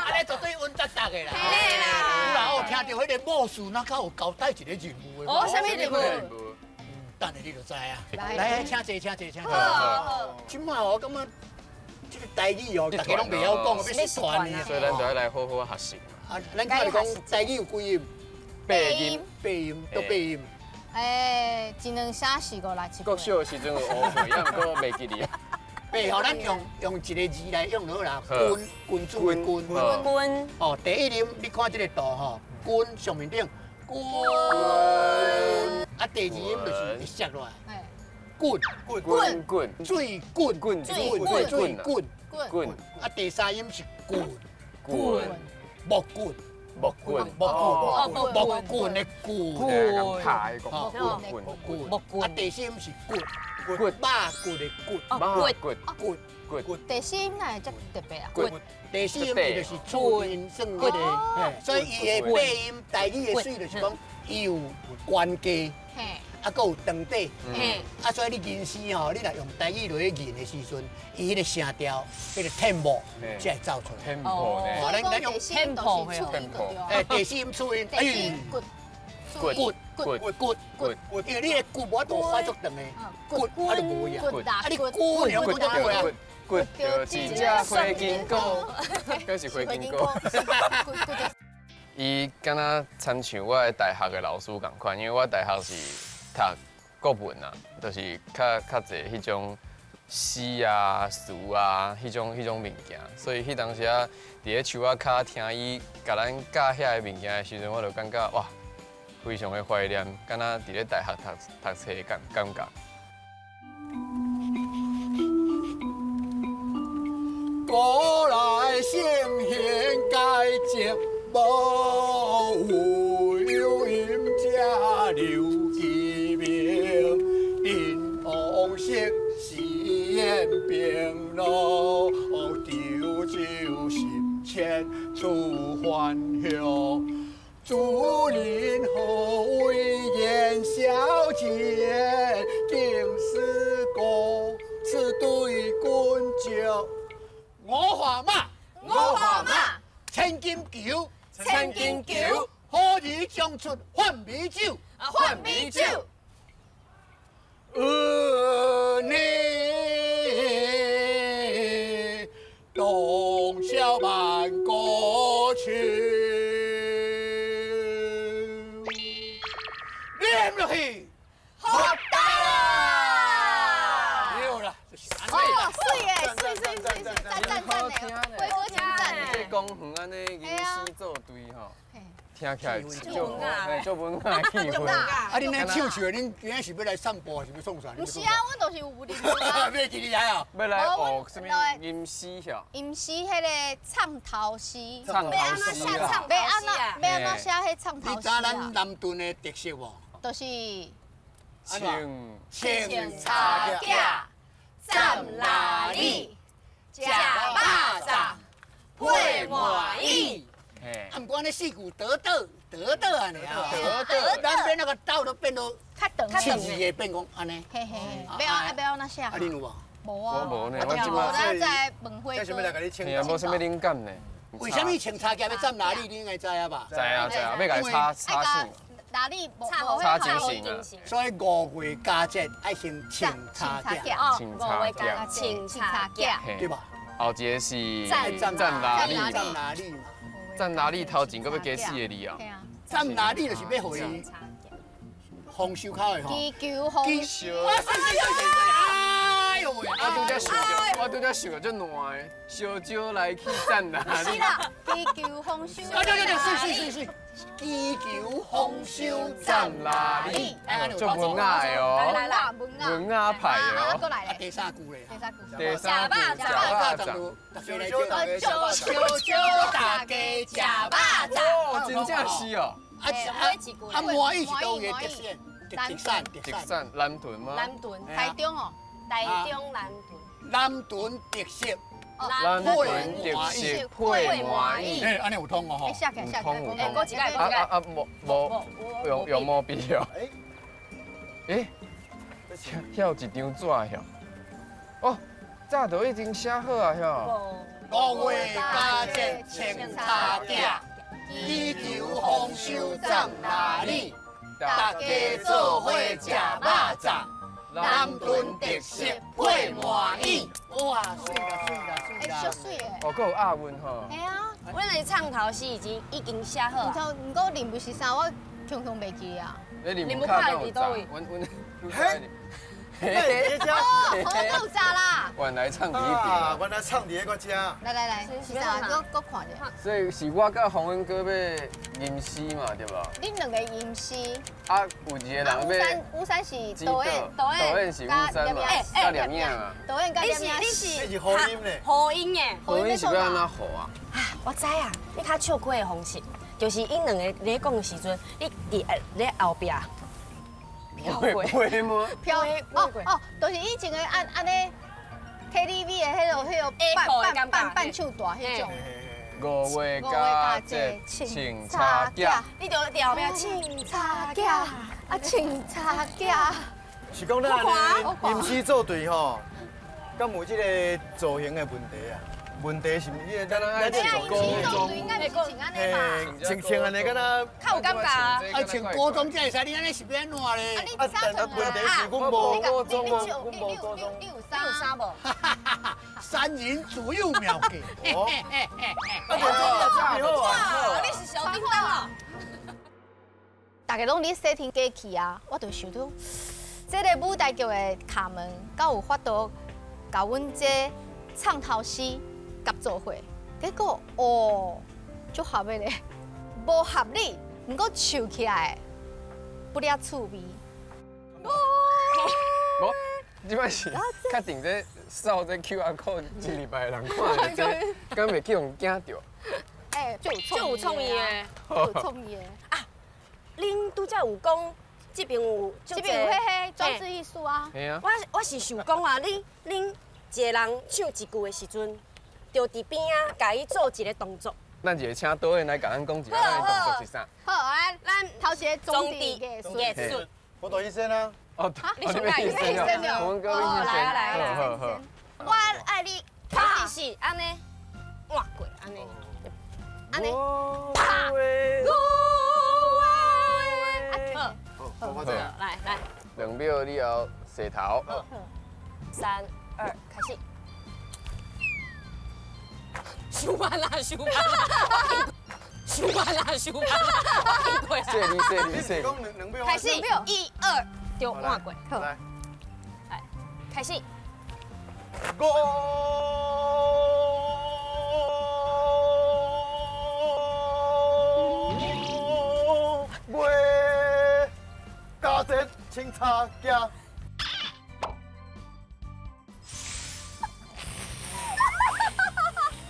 安尼绝对稳达达的啦。嘿啦。然后听到迄个某事，那较有交代一个任务的。哦，什么任务？等下你就知啊。来，请坐。好。即马我感觉这个台语哦，大家拢袂晓讲，要失传呢。所以咱就要来好好学习。啊，咱看你讲台语有几音？八音，都八音。1、2、3、4、5、6、7。国小的时阵有学会，也毋过袂记哩。八吼，咱用一个字来用好啦，君主的君。君。哦，第一音，你看这个度吼，君上面顶，君。啊，啊，第二音就是会摔落来。滚，水滚，水滚。啊，第三音是滚，木滚。木棍的棍，拍个木棍。啊，第四音是棍，马棍的棍。第四音哪会这特别啊？第四音就是促音算迄个，所以伊的八音台语的水就是讲伊有关节，啊，佮有长底，啊，所以你吟诗吼，你若用台语落去吟的时阵，伊迄个声调，迄个 tempo 才会走出来。tempo 呢？咱用 tempo 第四音促音，哎，因为你的骨无多快速长的，骨啊就无呀，啊你骨你讲做对啊。骨着一只花金菇，嗰是花金菇。伊敢若参像我的大学的老师共款，因为我大学是读国文啊，就是较侪迄种诗啊、词啊，迄种物件，所以迄当时啊，伫咧树仔骹听伊甲咱教遐个物件的时阵，我就感觉哇，非常的怀念，敢若伫咧大学读册的感觉。古来圣贤皆寂寞，有饮者留其名。临王昔是宴平路，丢酒十千出欢笑。竹林何为言小姐，竟是歌，此对君酒。五花马，千金裘，好日将出换美酒，你洞箫万歌唱，念落去，好大啦！没有了，水耶，水，赞，回国前赞。这公园安尼吟诗作对吼，听起来就文雅气氛。啊，恁来唱唱，恁今日是要来散步，还是要创啥？不是啊，阮都是有啉啊。要去你来啊？要来学什么吟诗遐？吟诗迄个唱头诗。唱头诗啊！要安怎写迄唱头诗啊？你知咱南屯的特色无？就是清茶架，站哪里？食巴掌，配满意。啊，不过那四句得安尼啊，咱变那个刀都变到较长，气势会变讲安尼。嘿，要那写。啊，恁有无？无啊。我无呢，我即马咱在问花哥。嘿啊，无啥物灵感呢。为什么清茶架要站哪里？你应该知啊吧？知啊，要甲伊插线。哪里插金线啊？所以5月佳节爱先清茶架，清茶架，清茶架，对吧？后一个是站哪里嘛？站哪里头前，搁要加4个字啊？站哪里就是要回丰收口的吼。祈求丰收。哎呦喂！我拄则想到足烂的，烧酒来去站哪里？是啦，祈求丰收。是。祈求丰收站哪里？足文雅的哦，来，文雅派的哦。过来咧。第三句咧。第三句食巴掌。大家食巴掌。哦，真正是哦。啊，满意是倒个特色？特产，南屯吗？南屯，台中哦，台中南屯。南屯特色。南屯特色配满意。哎，安尼有通哦吼。下个，哎，过几个。无用毛笔哦。哎，遐有一张纸遐。哦，早都已经写好啊遐。 5月佳节清茶架，祈求丰收站哪里？大家做伙食肉粽，南屯特色配满意。哇，水啦！水诶！哦，佫有押韵吼。系啊，阮的唱头诗已经写好啊。毋过念不是啥，我常袂记啊。你念不卡到有咋？阮。在家。好复杂啦。原来唱第一啊，遍。原来唱伫个家。来，是啥？我看者。所以是我甲洪文哥要吟诗嘛，对吧？恁两个吟诗。啊，有一个人要。乌山是导演是乌山嘛，加梁影啊。导演加梁影。你是和音嘞？和音诶。和音是要安怎和啊？我知啊，你较笑亏的方式，就是因两个咧讲的时阵，你咧后壁飘过。会吗？飘哦，就是以前的安尼 KTV 的迄个伴唱大迄种。五月佳节请茶架，你就伫后壁请茶架，啊请茶架。是讲咱吟诗作对吼，敢有即个造型的问题啊？问题是伊个咱这个高中应该是穿安尼嘛？穿安尼敢若较有感觉啊！啊，穿高中才会使，你安尼是要安怎咧？啊，你衫穿问题是阮无高中，你有衫无？三人自有妙计。哇，你是小叮当啊！大家拢咧洗天假期啊，我就想到，这个舞台剧的卡门，敢有法度甲阮这唱头诗合作伙，结果足合的咧，无合理，不过唱起来不了趣味。无，即摆是确定这扫这 QR code 一礼拜人看这，敢袂去用惊到？就有创意的，有创意的啊！恁拄则有讲，这边有，这边有迄装置艺术啊。嘿啊！我是想讲啊，恁一个人唱一句的时阵，就伫边啊，甲伊做一个动作。咱就请导演来甲咱讲一下，咱的动作是啥？好，咱头先中地艺术。我大医生啊。哦，你想干医生了？洪文哥医生。来，我爱你，开始是安尼，换过安尼，安尼，啪，好，来，2秒以后洗头。3、2，开始。收班啦！谢你。开始，1、2，就换过。来，开始。五月佳节请茶架。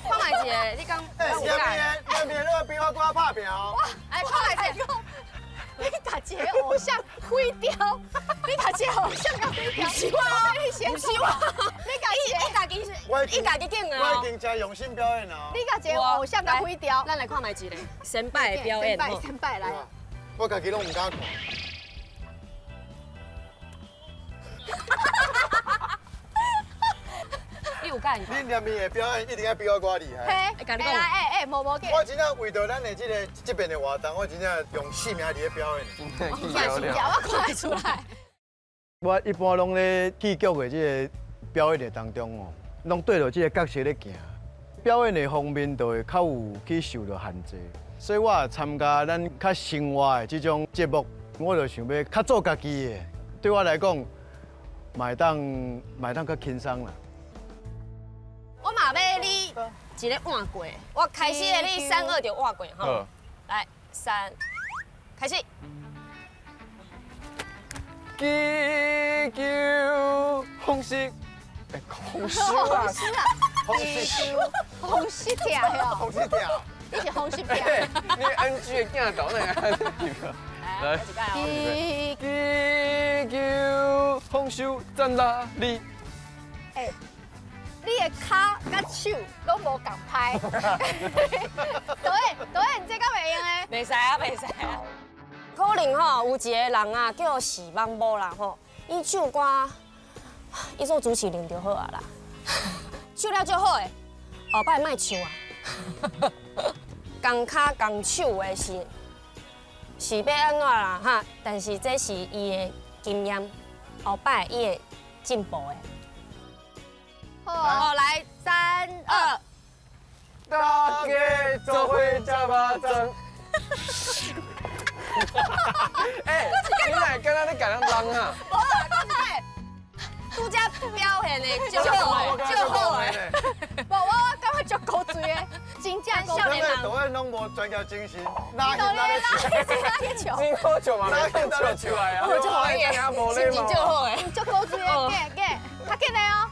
看来一个，你讲下面那个比我歌拍拼哦。来看来一个，你把一个偶像毁掉，你把一个偶像给毁掉，希望你先希望，你家己敬啊！我已经真用心表演了。你把一个偶像给毁掉，咱来看卖一个先摆的表演吼。先摆来。我家己拢唔敢看。你有敢？你念面的表演一定要比我歌厉害。嘿，哎，无给。我真正为着咱的这边的活动，我真正用性命伫咧表演。我看得出来。我一般拢咧戏剧的这个表演的当中哦，拢对着这个角色咧行。表演的方面就会较有去受到限制，所以我也参加咱较生活的这种节目，我就想要较做家己的。对我来讲，买当较轻松啦。我嘛要你一个换过，我开始的你3、2就换过吼。来，3，开始。祈求红色，红烧啊！红色条哟，红色条，你是红色条。你 NG 的镜头呢？来，祈求红烧赞啦你。你的脚甲手拢无共拍，导演这敢袂用诶？袂使啊，袂使啊。可能吼有一个人啊叫史邦波啦吼，伊唱歌，伊做主持人就好啊啦，唱了就好诶，后摆莫唱啊。共脚共手的是要安怎啦哈？但是这是伊的经验，后摆伊会进步的。好，来3、2，大家做伙吃肉粽。哎，你哪敢若咧甲人弄啊？无啦，讲遮表现的就好诶。无我感觉足高追的，真正少年人。导演拢无专业精神，哪去笑？真好笑嘛，哪去笑出来啊？就好诶，心情就好诶。足高追的，较紧来哦。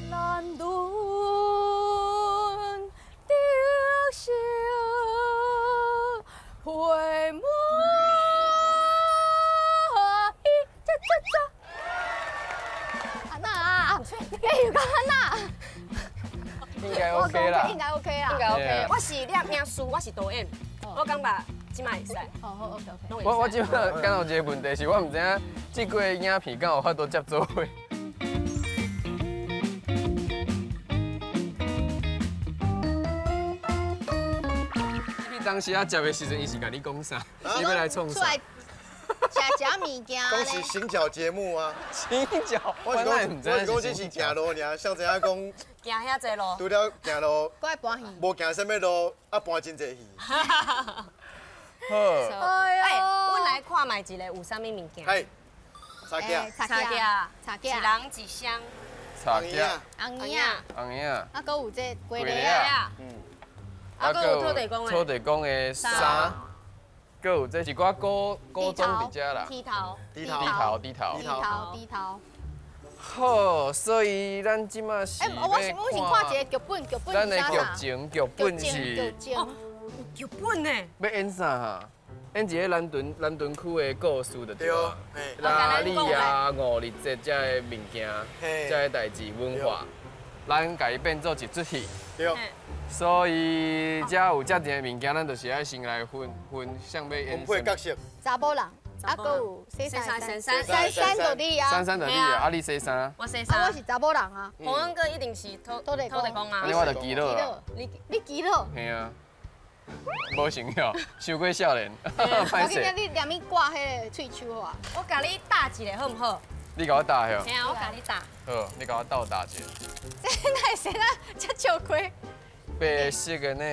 咱轮着相会满意，安娜啊，你又讲安娜？应该 OK 啦，应该 OK 啦，应该 OK。我是摄影师，我是导演，我感觉即摆会使。哦，好 OK。我即摆敢有一个问题是，我唔知影即几个影片敢有法度接做伙。你当时啊接的时阵，伊是甲你讲啥？伊要来创啥？食物件。讲是行脚节目啊，行脚，我是讲这是行路尔，像这样讲。行遐济路。除了行路，搁爱搬戏。无行什么路，啊搬真济戏。好。哎，阮来看卖一个有啥物物件？系。茶架。茶一人一箱。茶架。红叶。红叶。啊，搁有这鸡梨啊。啊，搁有土地公的。土地公的衫。搁有这是寡高中伫遮啦。低头。好，所以咱即马是我是看一个剧本咱的剧本是剧本呢？要演啥哈？演一个咱屯区的故事就对啊。对。哪里啊，五日节这个物件，这个代志文化，咱家己变做一出戏。对。所以遮有遮侪物件，咱就是爱先来分向要演。分配角色。查某人。啊，搁有珊珊就你啊，珊就你啊，啊你洗衫？我洗衫。我是查某人啊。洪恩哥一定是土地公啊。你我就记落啊。你记落？嘿啊。无成效，伤过少年。我今日你连咪挂迄个喙鬚啊。我甲你打一个好唔好？你甲我打哟。嘿啊，我甲你打。好，你甲我斗打一个。这哪会生啊？遮笑亏。白色的呢。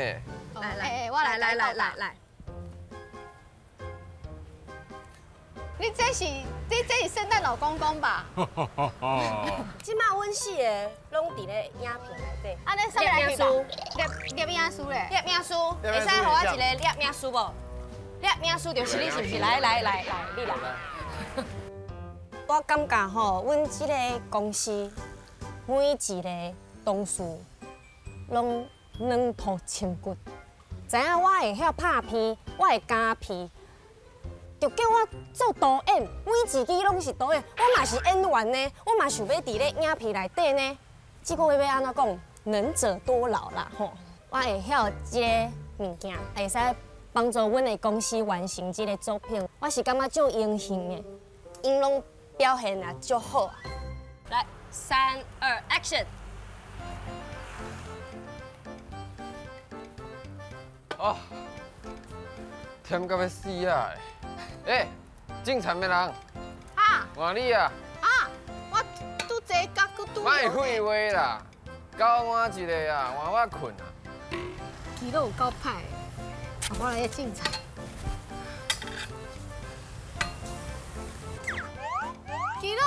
来，我来。你这是圣诞老公公吧？即摆阮四个拢伫咧影片内底。啊，你上来去吧。摄影师咧。摄影师，会使互我一个摄影师无？摄影师就是你，是不是？来，你来。我感觉吼，阮即个公司每一个同事拢软土深骨，知影我会晓拍片，我会加片。就叫我做导演，每一支拢是导演，我嘛是演员呢，我嘛想要伫咧影片内底呢。这个要安怎讲？能者多劳啦吼！我会晓这个物件，会使帮助阮的公司完成这个作品，我是感觉足荣幸的。因拢表现啊足好啊！来，3、2 ，Action！ 哦，甜到要死啊！哎，种田的人，啊，换你啊！啊，我拄坐甲佮拄。卖废话啦，教我一个啊，换我困啊。鱼肉有够歹，我来种田。鱼肉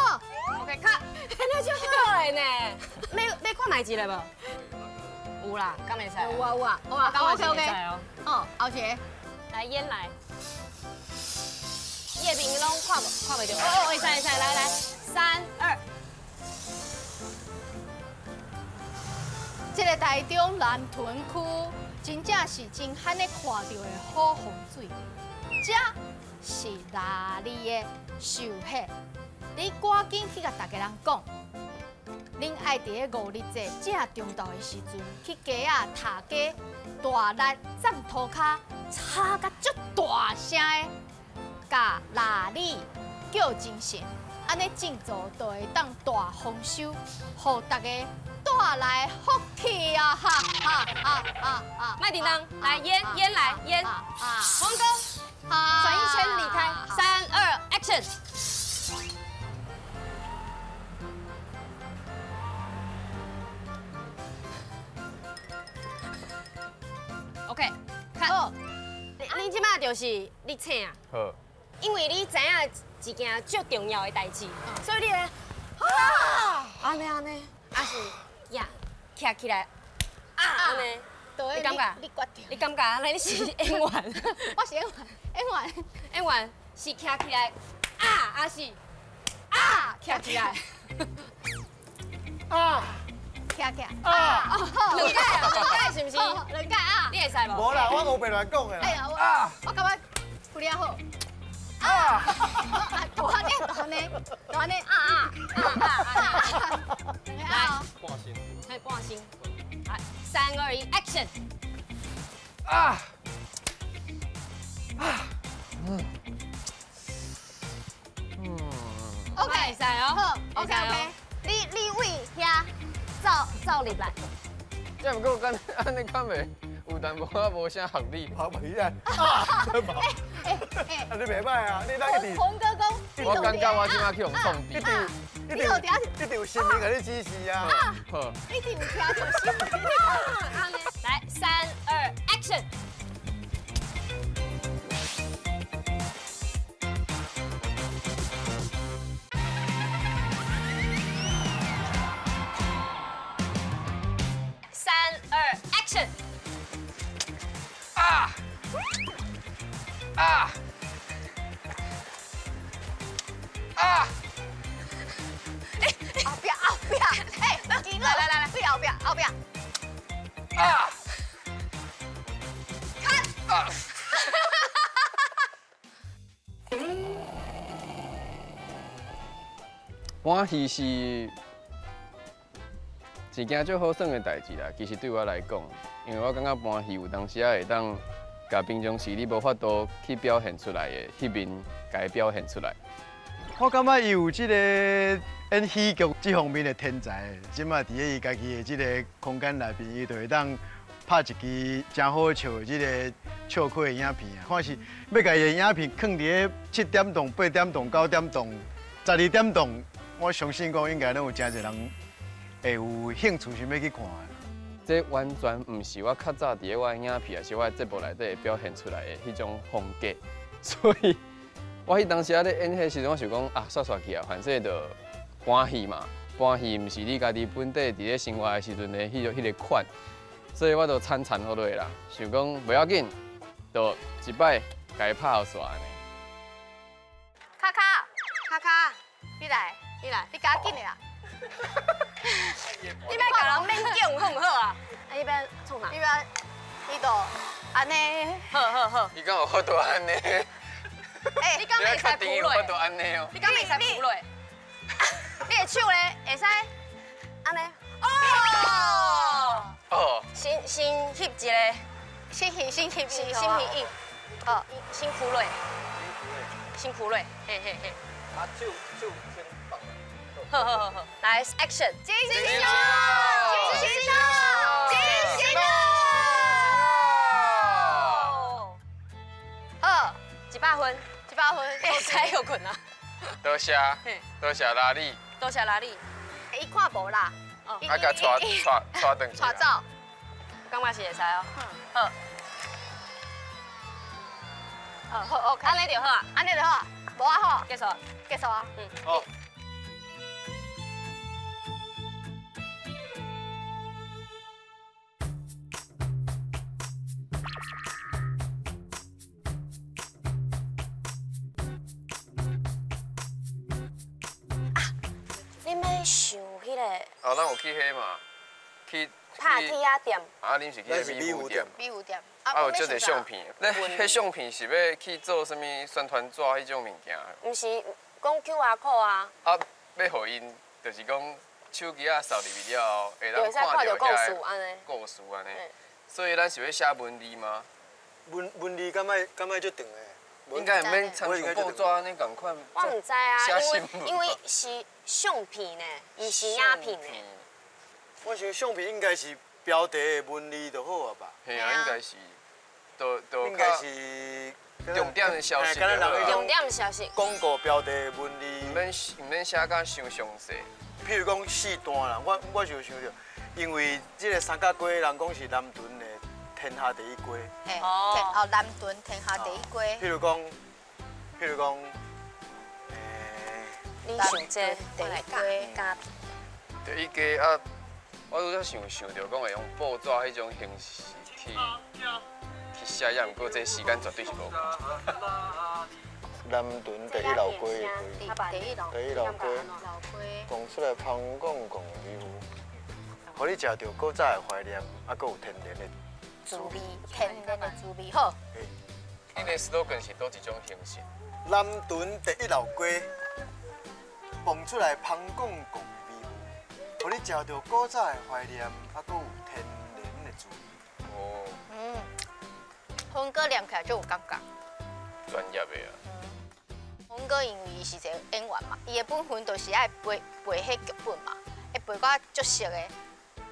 ，OK， cut， 那就好的呢。要看卖一个无？有啦，敢会使？有啊，OK，哦，后一个，来烟来。叶明拢看袂到，哦，会使，来，3、2。这个台中南屯区，真正是真罕的看到的好风水。这是哪里的寿喜？你赶紧去甲大家人讲，恁爱伫个5日节正中昼的时阵，去街啊、塔街、大力站涂骹，吵甲足大声的。甲哪里叫精神，安尼种作就会当大丰收，互大家带来福气啊！哈！麦叮当，来烟来烟，洪哥，转一圈离开，3、2 ，Action！ OK， 看。就是你请啊。好。因为你知影一件最重要的代志，所以你会安尼，还是呀，徛起来安尼。你感觉？你决定。你感觉安尼你是演员？我是演员。演员是徛起来还是徛起来？徛。两解是毋是？两解啊！你会使无？无啦，我无白乱讲的啦。哎呀，我感觉处理好。大呢，来，半身，嘿，半身，来，3、2、1 ，Action！ OK， 会使哦，好 ，OK， 你位遐走入来。这不过跟安尼看袂有淡薄仔无啥合理。跑不起来。你袂歹啊，你那一定。洪哥讲，我感觉我即马去用创治。一定有新民给你支持啊。好。一定有听到新民。来，3、2 ，Action！ 3、2 ，Action！ 后边，哎，来，对后边。看。欢喜是一件最好耍的代志啦。其实对我来讲，因为我感觉欢喜有当时会当，甲平常时你无法度去表现出来的迄面，甲伊表现出来。我感觉伊有这个演戏剧这方面的天才，即马伫伊家己的这个空间内面，伊就会当拍一支真好笑的这个笑亏的影片啊。看是要甲伊的影片放伫咧7点档、8点档、9点档、12点档，我相信讲应该拢有真侪人会有兴趣想要去看的。这完全唔是我较早伫咧我的影片，也是我的节目内底会表现出来的迄种风格，所以。我迄当时咧演迄时阵，我想讲刷去啊，反正就欢喜嘛。欢喜毋是你家己本地伫咧生活的时阵的迄个款，所以我就参好落啦。想讲袂要紧，就一摆甲伊拍好煞安尼。卡，你来，你加紧的啦。你要甲人免讲好唔好啊？你要创啥？你都安尼。好。你敢有法度安尼？你敢袂使扶落？你敢袂使扶落？你的手咧会使安尼？哦。先翕一个，先翕伊。好，先扶落。嘿。手先放。好，来 ，Action！ 金星好，100分。会使有困啊。多谢拉力。伊看无啦。啊，甲带转去。带走。感觉是会使哦。好 ，OK。安尼就好啊。无啊好。结束啊。好。想迄个。哦，咱有去迄嘛，去拍起仔店。啊，恁是去美武店。美武店。啊，有这个相片。咧，迄相片是要去做啥物宣传纸迄种物件？毋是讲 QR code 啊。啊，要互因，就是讲手机啊扫入去了后，会当看到故事安尼。故事安尼。所以咱是要写文字吗？文字敢莫足长的。应该唔免参像报纸安尼共款。我唔知啊，因为是相片呢，毋是影片呢。我想相片应该是标题的文字就好啊吧？系啊，应该是，应该是重点的消息。重点消息。广告标题的文字，唔免写甲伤详细。譬如讲4段啦，我就想着，因为这个三角龟人讲是南屯的天下第一鸡。嘿，南屯天下第一鸡。譬如讲，你想这第一鸡，第一鸡啊，我拄则想到讲会用布纸迄种形式去写也，毋过这时间绝对是无够。南屯第一老鸡，第一老鸡，讲出来香港讲味乎，互你食到古早的怀念，啊，佮有天然的滋味，天然的滋味好。迄个 slogan 是倒一种形式？南屯第一老鸡，蹦出来香港讲味乎，互你食到古早的怀念，啊，佮有天然的滋味。哦。芬哥念起来就有感觉。专业的啊。芬哥因为伊是一个演员嘛，伊的本分就是爱背迄剧本嘛，会背到足熟的。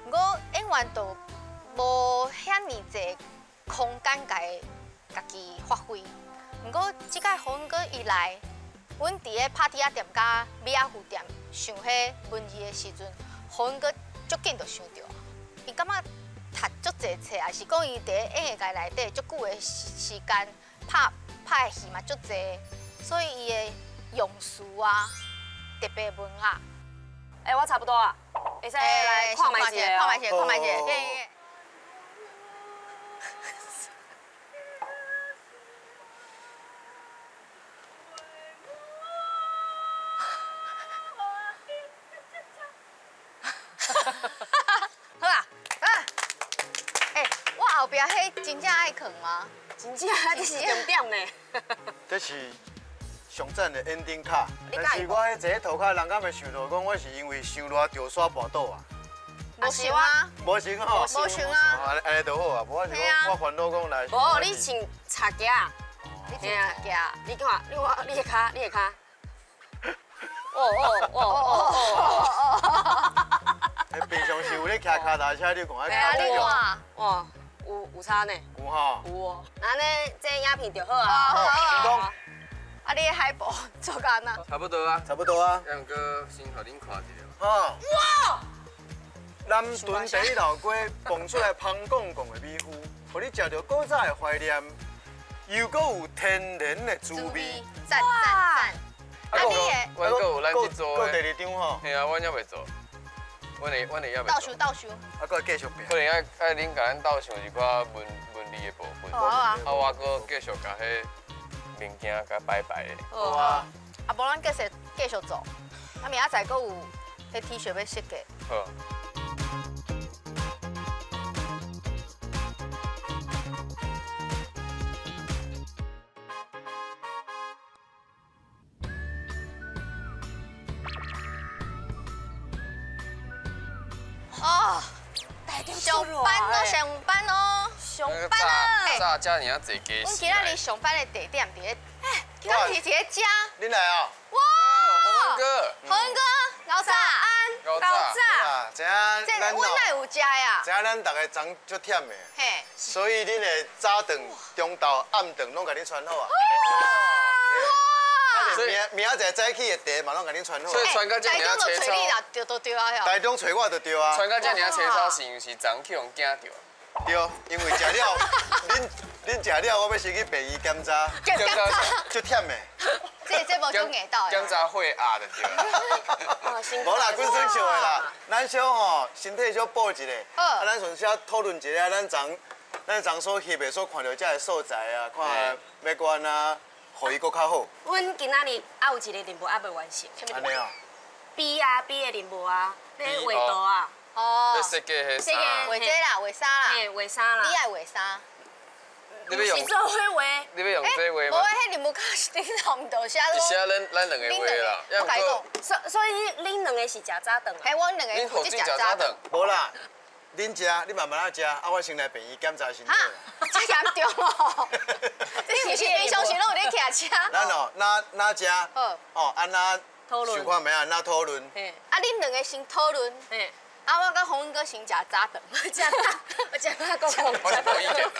我演员就无遐尼济空间家己发挥。不过即届芬哥伊来，阮伫咧拍铁仔店甲美亚湖店上迄文艺的时阵，芬哥足紧就想到，伊感觉读足济册，也是讲伊伫咧演艺界内底足久的时间拍的戏嘛足济。所以伊的用词啊，特别文雅。我差不多啊，会使来看卖一下，看卖一下。好啊，我后壁迄真正爱啃吗？真正这是重点呢。这是上赞的 ending 卡，但是我迄坐涂骹，人敢会想到讲我是因为伤热着煞跋倒啊？无想啊，无想吼，无想啊，安尼就好啊。无我是讲我烦恼讲来。无，你穿擦夹，你穿擦夹，你看，你的骹，你的骹。平常时有咧骑脚踏车，你讲爱脚你看，哇，有差呢。有吼。有哦，那呢，这影片就好啊。好。啊，你海报做干哪？差不多啊。差不多啊。要毋过先互恁看一下。哈。哇！南屯第一老鸡蹦出来香港讲的美肤，互你食到古早的怀念，又搁有天然的滋味。赞！啊，你的，我搁有咱去做搁第二张吼。嘿啊，阮还袂做。阮会还袂做。倒数。啊，搁继续变。可能爱恁甲咱斗想一寡文理的部分。好啊。啊，我搁继续甲迄物件甲摆的。好啊。啊，无咱继续做。啊，明仔载搁有迄 T 恤要设计。好。哦，上班啊！早遮尔啊济家。阮今仔日上班的地点伫咧，今仔日伫咧遮。恁来啊！哇！洪哥，老早安，老早。知影这阮哪有食呀？知影咱大家昨足忝的，嘿，所以恁的早顿、中昼、暗顿拢甲恁穿好啊。明仔载早起的茶嘛，拢甲恁穿好。所以穿到这尔啊，找你啦，就对啊。台中找我就对啊。穿到这尔啊，青草是毋是昨去用惊着？对，因为食了，恁食了，我要先去病院检查。足忝的。这无足硬到。检查血压就对啦。无啦，滚算笑的啦。咱小吼身体小补一下，啊，咱顺小讨论一下，咱昨所翕的、所看到这个所在啊，看要搁安那，互伊搁较好。阮今仔日还有一个任务还未完成。安尼啊？笔的任务啊，咧画图啊。哦。要设计迄衫。画这啦，画衫啦。嘿，画衫啦。你爱画衫。你要用？是做伙画。你要用这画吗？无，迄任务卡是恁同道写。是写咱两个画啦。我甲你讲。所以恁两个是食早顿啊？嘿，阮两个负责食早顿。无啦。恁食，你慢慢啊食，啊我先来病院检查身体。哈，这严重哦！你不是平常时拢有咧骑车？咱哦，哪食？哦，安那讨论。想看咩？安那讨论？啊，恁两个先讨论。我跟洪文哥先食早顿，我食那个空。我是无意见，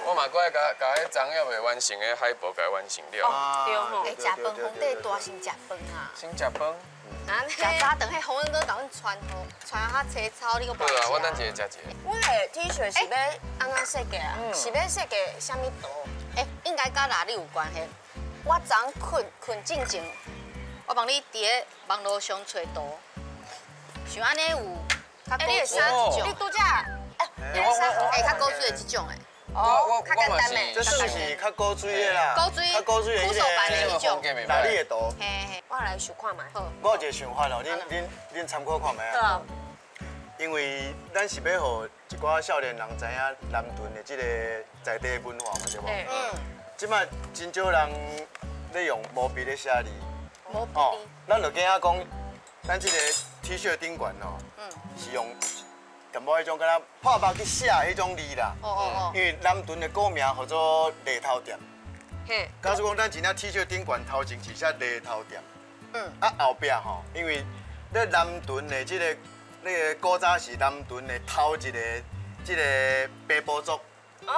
我嘛过来甲迄昨夜未完成的海报甲完成了。对吼。食饭，皇帝大先食饭啊。先食饭。食早顿，迄洪文哥甲阮传较青草，你个无食。好啊，我等一下食一个。我的 T 恤是要安怎设计啊？是要设计什么图？应该甲哪里有关系？我昨困进前，我帮你伫咧网络上找图，像安尼有。你会衫一种，你拄则，较古水的这种我较简单的，这算是较古水的啦，较古水的枯手版的这种，哪里的图？我来想看卖。我有一个想法哦，恁参考看卖啊。因为咱是要互一寡少年人知影南屯的这个在地文化嘛，对无？即摆真少人咧用毛笔咧写字。毛笔。咱就惊讲，咱这个 T 恤顶悬哦，是用淡薄迄种敢若破墨去写迄种字啦。因为南屯的古名叫做犁头店。假如讲咱真正 T 恤顶悬头前是写犁头店，后壁吼，因为咧南屯的这个古早是南屯的头一个这个白布族。白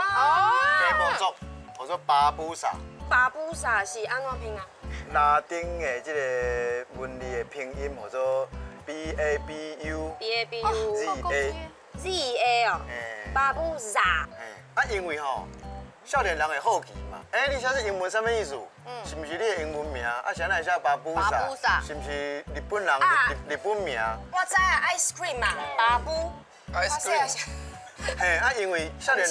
布族叫做巴布萨。巴布萨是安怎拼啊？拉丁的这个文字的拼音叫做 BABU。ZA 哦。巴布萨。因为吼，少年人会好奇嘛。你写是英文什么意思？是不是你的英文名？是安尼写巴布萨？是不是日本人日本名？我知啊 ，ice cream 嘛，巴布。ice cream。因为少年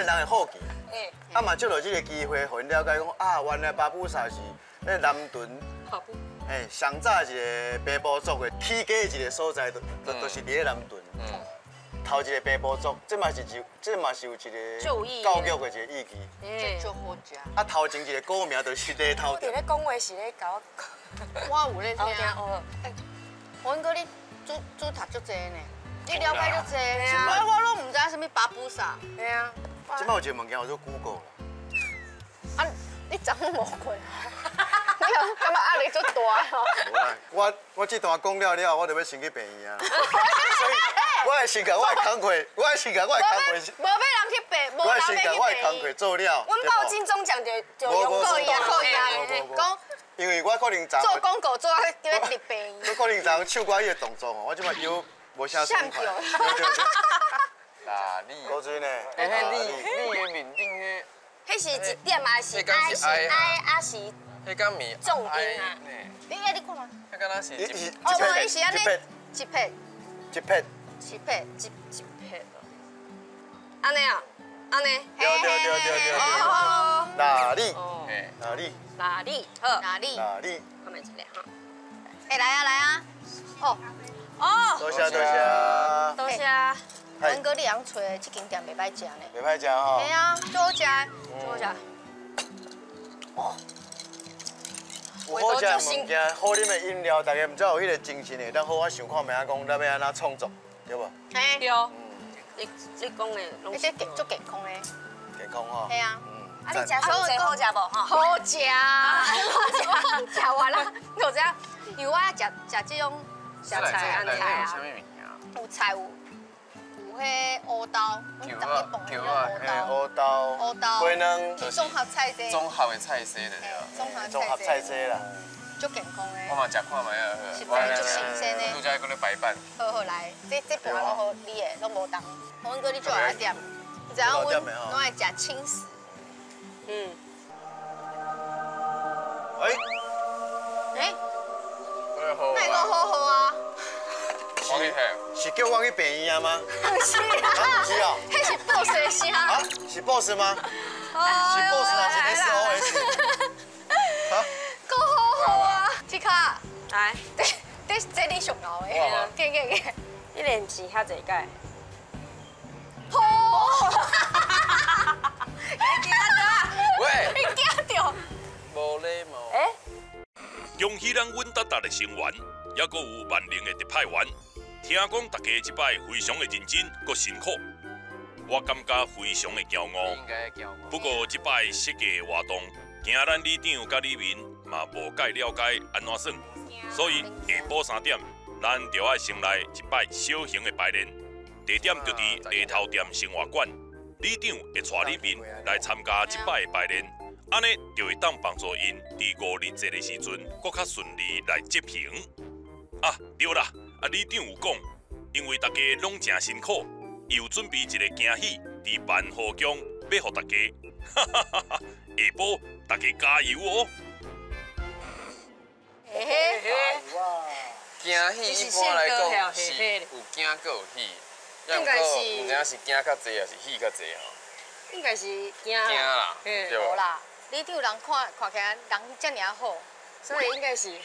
人会好奇。嘛，借着这个机会，互因了解讲原来巴布萨是咧南屯，上早一个白布族的起家一个所在，就是伫咧南屯。头一个白布族，这嘛是有一个教育的一个意义。这就好食。头前一个古名就是犁头店。你咧讲话是咧搞我有咧听。洪文哥，你读足济呢？你了解足济呢？我拢唔知影什么巴布萨。对啊。即摆有一个物件叫做 Google 啦。你昨昏无困？你感觉压力足大哦。我这段讲了，我就要先去病院啊。所以我的性格，我的工课。无要人去病，无人去病。我的工课做了。阮报金钟奖就用过呀，讲。因为我可能做广告做啊，叫入病院。我可能昨唱歌迄个动作哦，我即摆腰无啥爽快。哪里？古锥呢？你的面顶迄。迄是一点还是 I 是 I 还是？迄敢咪重音啊？你看嘛？迄敢若是一伊是安尼一片。安尼啊？安尼？对。哪里？好。哪里？我们一个哈。来啊！多谢。多谢。文哥，你通找的这间店袂歹食呢。袂歹食吼。系啊，最好食，最好食。有好食的物件，好啉的饮料，大家唔知有迄个精神的，当好我想看明仔讲咱要安怎创作，对无？嘿，对。你讲的，而且足健康的。健康吼。系啊。你食香菜好食无？好食，食完了，就这样。因为我食这种小菜安菜啊。有菜有迄乌豆，乌豆，鸡卵，综合菜色。综合的菜色的对。综合菜色啦。足健康的。我嘛食看卖啊。是摆足新鲜的。拄则还搁咧白饭。好来，这盘拢好，你的拢无重。洪文哥，你做哪点？然后阮拢爱食轻食。那个好啊。是叫我去病院吗？不是啊，不是啊，迄是 boss 的声。啊，是 boss 吗？是 boss 还是 SOS？ 够好啊！这卡来，这你上熬的，给。你练字遐济届？好。你惊到？喂，你惊到？无礼貌。恭喜咱稳达达的成员，也阁有万能的特派员。听讲大家这摆非常的认真，阁辛苦，我感觉非常的骄傲。不过这摆设计活动，惊咱里长甲里面嘛无介了解安怎算，所以下晡3点咱就要先来一摆小型的排练，地点就伫犁头店生活馆。里长会带里面来参加这摆的排练，安尼就会当帮助因伫5日节的时阵，搁较顺利来执行。啊，对啦，里长有讲，因为大家拢真辛苦，伊有准备一个惊喜伫万和宫要互大家。哈哈哈哈！下晡大家加油哦！嘿嘿嘿！惊喜一般来讲是有惊搁有喜，应该是唔知影是惊较济还是喜较济吼？应该是惊啦，对无啦，里长人看起来人遮尔好，所以应该是惊。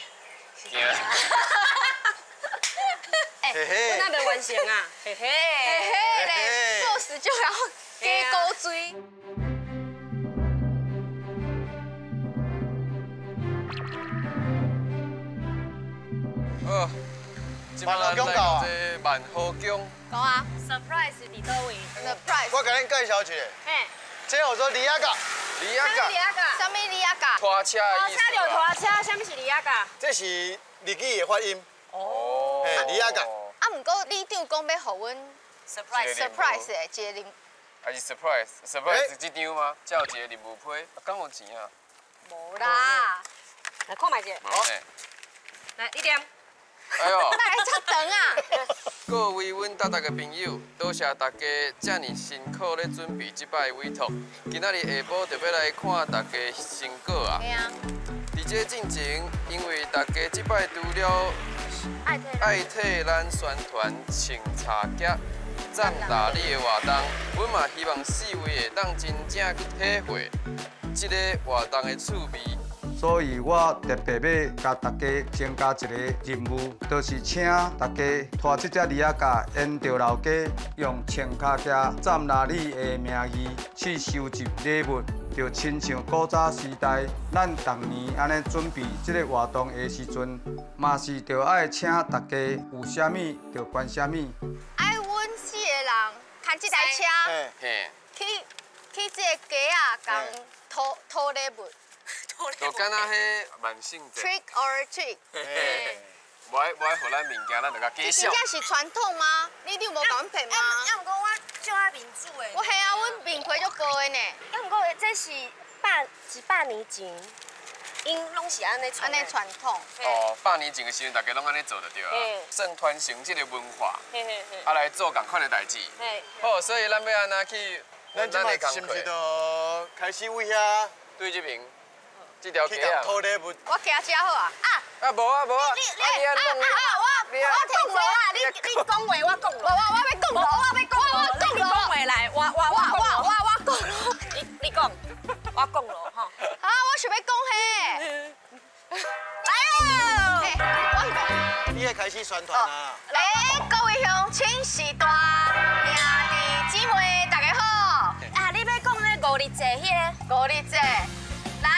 哎，我那没完成啊，嘿嘿嘿嘿嘞，做事就要加高追。哦，今摆来到这万和宫。讲啊 ，surprise 伫倒位 ，surprise。我给恁介绍一下，嘿，这叫做李亚嘎。李亚嘎。什么李亚嘎？拖车的意思。拖车就拖车，什么是李亚嘎？这是日语的发音。哦。嘿，李亚嘎。啊，毋过里长讲要互阮 surprise 的一个任务。还是 surprise 是这张吗？才有一个任务批，敢有钱啊？无啦。来看卖者。好。来，你点。哎呦！哪会遮长啊？各位阮大个朋友，多谢大家遮尔辛苦咧准备这摆委托。今仔日下晡就要来看大家成果啊！伫这进前，因为大家这摆除了爱替咱宣传穿插夹、赞大理的活动，阮嘛希望四位会当真正去体会这个活动的趣味。所以我特别要甲大家增加一个任务，就是请大家拖这只李亚嘎沿着老街，用穿脚夹站哪里的名义去收集礼物，就亲像古早时代，咱逐年安尼准备这个活动的时阵，嘛是着爱请大家有啥物就管啥物。爱阮4个人开这台车，去这个街啊，共讨礼物。就敢若迄万圣节 ，trick or treat。无爱互咱物件，咱就甲介绍。这真是传统吗？你有无甲阮骗吗？要毋过我就爱民主的。我系啊，阮面皮足高的呢。要毋过这是100年前，因拢是安尼传统。哦，100年前的时阵，大家拢安尼做就对啊。算传承这个文化，啊来做共款的代志。好，所以咱要安怎去？咱今摆是毋是就开始为遐对这边？这条街啊，我行遮好啊！啊无啊，我听过啊，你讲话我讲咯，我要讲咯，你讲话来，我讲咯，你讲，我讲咯吼。啊，我想要讲嘿，来哦！你也开始宣传啊！来，各位乡亲时代，兄弟姊妹大家好。啊，你要讲咧5日节迄个5日节，咱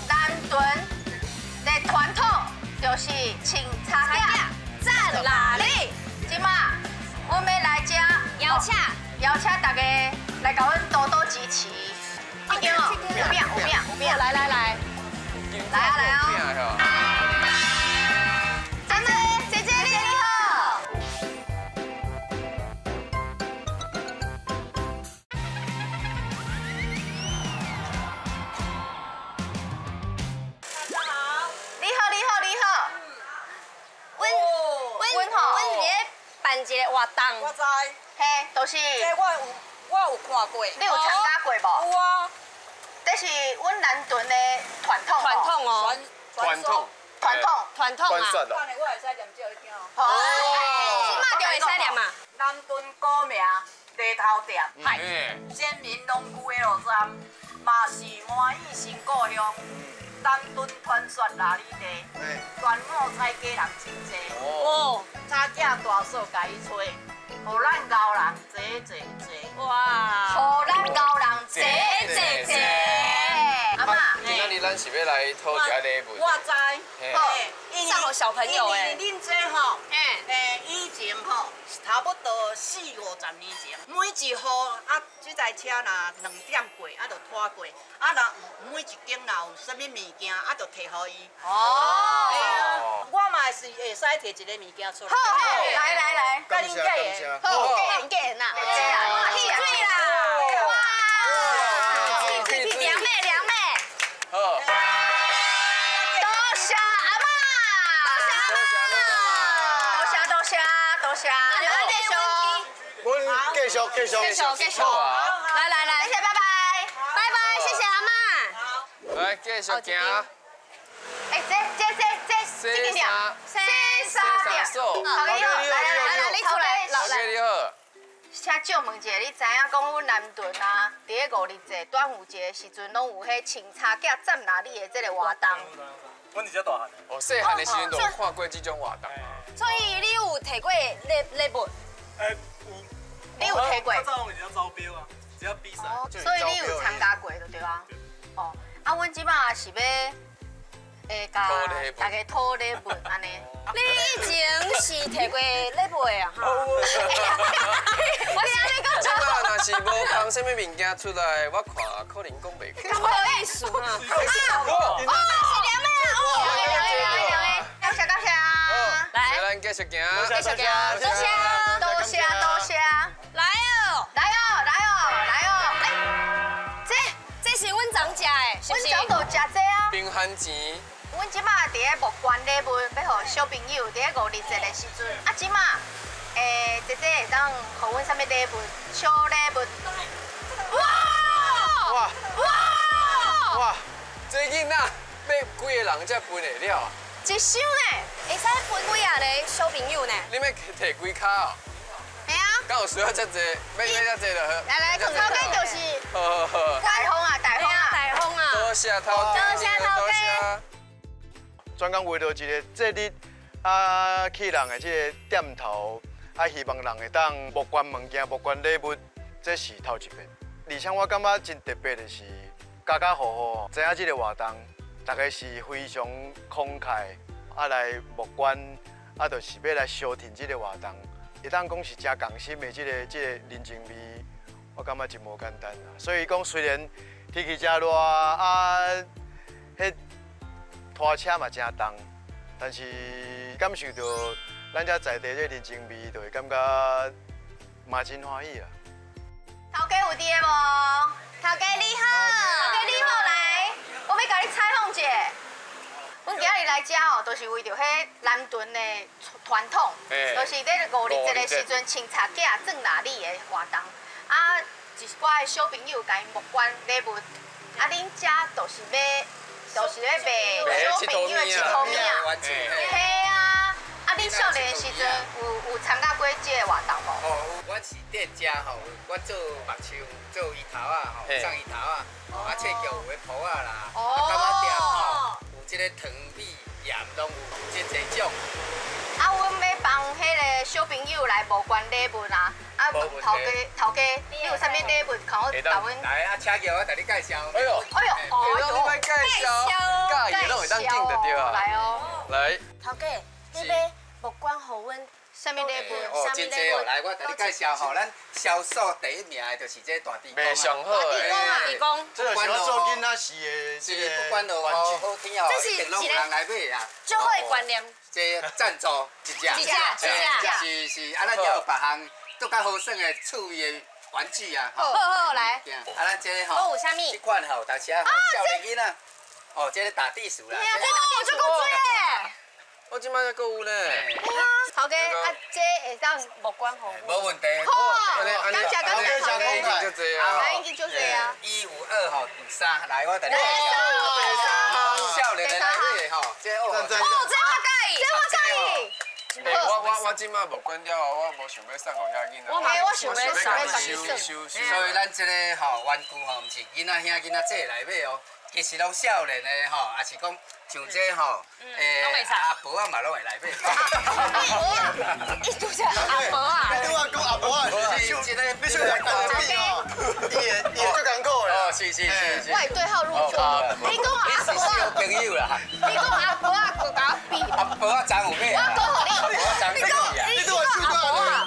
南屯的传统就是穿插架站哪里？今嘛，我们来遮邀请大家来甲阮多多支持。一定哦，有病，来，来哦！姐姐你好。你好。阮是咧办一个活动。我知。嘿，就是。这我有看过。你有参加过无？有啊。这是阮南屯的传统哦。传统啊！我会使念少一点哦。好，嘛就会使念嘛。南屯古名犁头店，先民农区的路站，嘛是满意新故乡。南屯传说哪里地，端午菜家人真多。哦，差囝大嫂甲伊找，互咱高人坐。哇！互咱高人坐。阿妈，今仔日咱是要来讨一个礼物。我知。送给小朋友诶。因为恁这吼，以前吼，差不多40-50年前，每一户啊，这台车若2点过，啊，就拖过，啊，若每一间若有啥物物件，啊，就摕互伊。哦。我嘛是会使摕一个物件出来。好，来，甲恁介个，好，给呐，水啦，哇，凉妹，好。 多谢，阮继续。来，谢谢，拜拜，谢谢阿嬷。来，继续行。哎，这几条，先杀掉。好，来，你出来，来，你好。请借问一下，你知影讲阮南屯啊，伫个5日节、端午节的时阵，拢有迄青茶架占哪里的这个活动？阮是只大汉。哦，细汉的时阵都有看过这种活动。所以你有摕过礼物？有。你有摕过？较早是只招标啊，只要比赛。所以你有参加过，对啊？哦，啊，阮即摆是要。 会甲大家讨礼物安尼。你以前是摕过礼物的啊？哈。我听你讲。即摆若是无放啥物物件出来，我看可能讲袂过。不好意思哈。是凉妹啊！感谢。来，咱继续行。多谢。来哦。这是阮昨食的，是不是？阮昨就食这啊。冰番钱。 阮即马伫个木关礼物，要互小朋友伫个5日节的时阵，啊即马，姐姐会当互阮啥物礼物？小礼物。哇！这囡仔要几个人才分会了？一箱呢，会使分几啊个小朋友呢？你要摕几卡哦？系啊。敢有需要遮济？要遮济就好。来，头家就是。好。大风啊！多谢头家。 专讲为着一个节日啊，去人的这个店头啊，希望人会当木关物件、木关礼物，这是头一遍。而且我感觉真特别的是，家户户知影这个活动，大家是非常慷慨啊来木关啊，就是要来消停这个活动。会当讲是真共心的这个人情味，我感觉真无简单啊。所以讲，虽然天气真热啊，迄。 拖车嘛真重，但是感受到咱遮在地这人情味，就会感觉嘛真欢喜啦。头家有伫个无？头家你好，来，我要甲你采访一下。阮今日来遮哦，就是为着迄南屯的传统，就是伫5日节的时阵，青茶架转哪里的活动。啊，一寡的小朋友甲因木关礼物，啊，恁遮就是要。 就是咧卖小朋友的一套面，嘿啊！啊，恁少年的时阵有参加过这个活动无？哦，我是店家吼，我做目睭，做鱼头啊，吼，上鱼头啊，啊，切叫有个铺啊啦，啊，柑仔店吼，有这个糖米盐拢有真侪种。啊，阮要帮迄个小朋友来无关礼物啦，啊，头家，你有啥物礼物？看我甲阮。来啊，请叫我甲你介绍。哎呦，你别介绍，介绍拢会当进得着啊。来哦。来。头家，你要木关互阮啥物礼物？哦，真侪哦，来，我甲你介绍吼，咱销售第1名的就是这大地公。卖上好的。地公。这个是要做囡仔时的这个玩具。好听哦，一定拢有人来买啊。最好的观念。 这赞助一只，是，啊，咱还有别项更较好耍的趣味的玩具啊，好来，啊，咱这吼，有啥物？这款吼，当时啊，少年囡仔，哦，这个打地鼠啦，这个够多耶！我即摆才购有呢。头家，啊，这会当木关互？无问题。好，感谢头家。来，已经就这啊。 1、5、2吼，第3，来，我等你介绍。少年的来买吼，这哦，这我介意。 我即摆木关了后，我无想要送互遐囡仔。我想要收。所以咱这个吼玩具吼，毋是囡仔遐囡仔这来买哦，其实拢少年的吼，也是讲像这吼，阿婆啊嘛拢会来买。伊就是阿婆啊。你话讲阿婆啊，是这个必须来打这个哦，伊最艰苦的。哦，是。我会对号入座。你讲阿婆啊，小朋友啦。你讲阿婆啊，佮我比。阿婆啊，昨有买。我讲互你。你讲阿婆啊，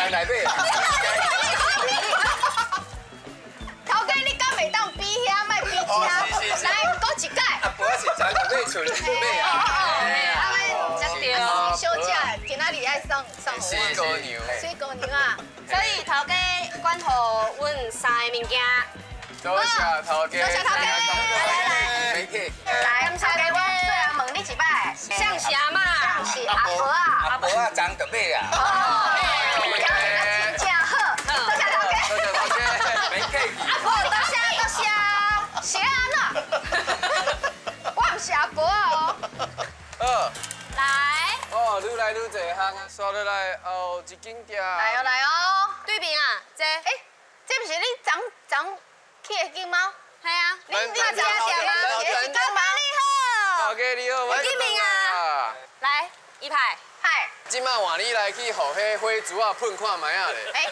站内底。头家，你敢袂当比遐，莫比遮？来，讲一解。啊，无是站内底厝内底啊。小姐，今仔日爱送水姑娘，水姑娘啊！所以头家管好阮3个物件。多谢头家，多谢头家，来，没客。来，头家，我最后问你一摆，像是阿嬷，像是阿婆啊，阿婆啊，长得美啊。真正好，多谢头家，多谢头家，没客气。阿婆，多谢，是安怎？我唔是阿婆哦。来。哦，愈来愈侪项啊，刷落来后一间店。来哦，对面啊，这这不是你昨去的间吗？系啊，你这家店吗？是干嘛？你好，头家你好，我对面啊，来一排，嗨，今麦换你来去，互迄花珠啊喷看卖啊咧。哎，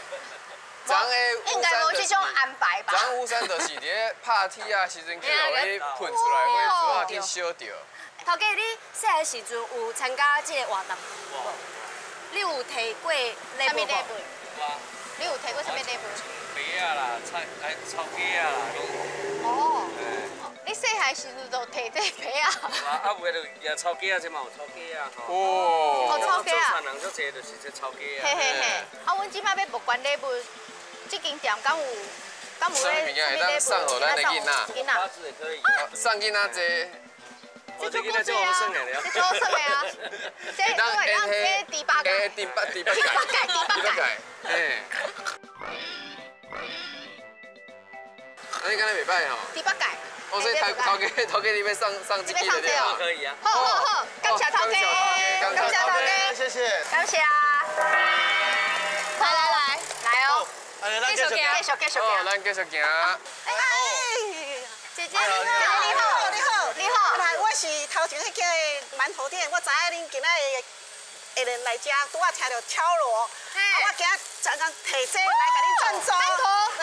昨个应该无这种安排吧？昨午餐就是伫拍铁啊时阵，去互伊喷出来花珠啊去烧掉。头家，你细个时阵有参加这个活动无？你有摕过礼物无？你有摕过什么礼物？鸡啊啦，炒鸡啊啦，哦，你细汉时阵就摕这鸡啊？啊，袂就也炒鸡啊，这嘛有炒鸡啊。哦，炒鸡啊！做人足济就是这炒鸡啊。嘿嘿嘿，啊，阮即摆要募捐礼物，这间店敢有什么物件会当送互咱的囡仔？花枝也可以。送囡仔这。这就不错啊，这就好耍的啊。这因为咱这第八届，第八届，嘿。安尼敢若袂歹吼。第八届。哦，所以头家你要送这支的对吧？可以啊。好，感谢头家，感谢头家，谢谢，感谢啊。来哦，继续行。哦，咱继续行。姐姐你好，来，我是头前迄个馒头店，我知影恁今仔日下人来吃，拄仔听到敲锣，我今仔刚摕这来甲你赞助。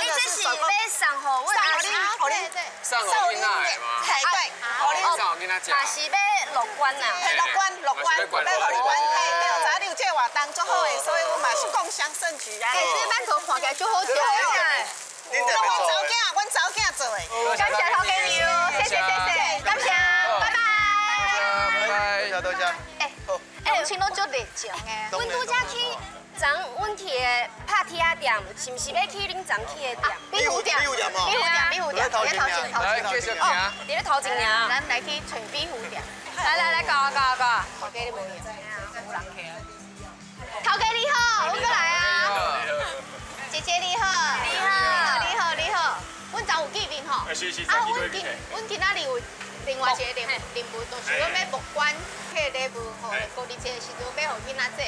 你这是要送互阮阿叔？送互囡仔的嘛？对，送互囡仔吃。嘛是要乐观呐，乐观，要互你管。嘿，对，我知影你有这活动足好的，所以我嘛是共襄盛举啊。这馒头看起来就好食。阮查某囝做的。感谢头家你哦，谢谢，感谢，拜拜。多谢。哎，青拢足热情的。阮拄则去昨阮去的拍铁仔店，是毋是要去恁昨去的店？壁虎店，在头前，来继续行。伫咧头前呀。咱来去找壁虎店。来，搞。头家你无影。头家你好，我过来啊。姐姐你好。阮昨有见面吼，阮今仔日有另外一个任务，就是阮要募捐迄个礼物，吼，高日节的时阵要互囡仔做，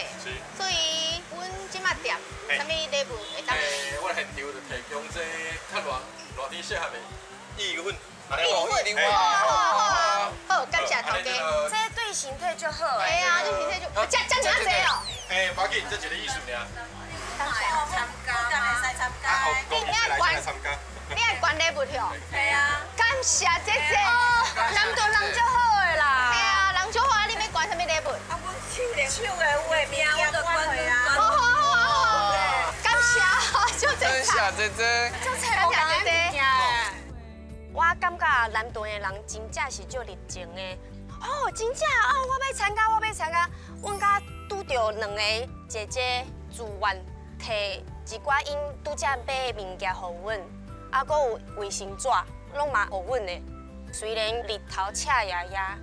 所以阮即摆店，啥物礼物会当？我现场就提供这较热天适合的意粉，好，感谢头家。这对形体就好。哎呀，对形体就，这真侪哦。无要紧，这一个意思尔。参加，你爱捐礼物哟？系啊，感谢姐姐。人就人就好的啦。系啊，人就好啊，你要捐啥物礼物？啊，阮手的有的名我就捐去啊。好，感谢，就感谢姐姐。就找无讲姐姐。我感觉南屯的人真正是足热情的。哦，真正哦，我要参加。阮甲拄着2个姐姐自愿摕一寡因拄则买的物件互阮，啊，搁有卫生纸，拢嘛互阮的。虽然日头赤呀呀，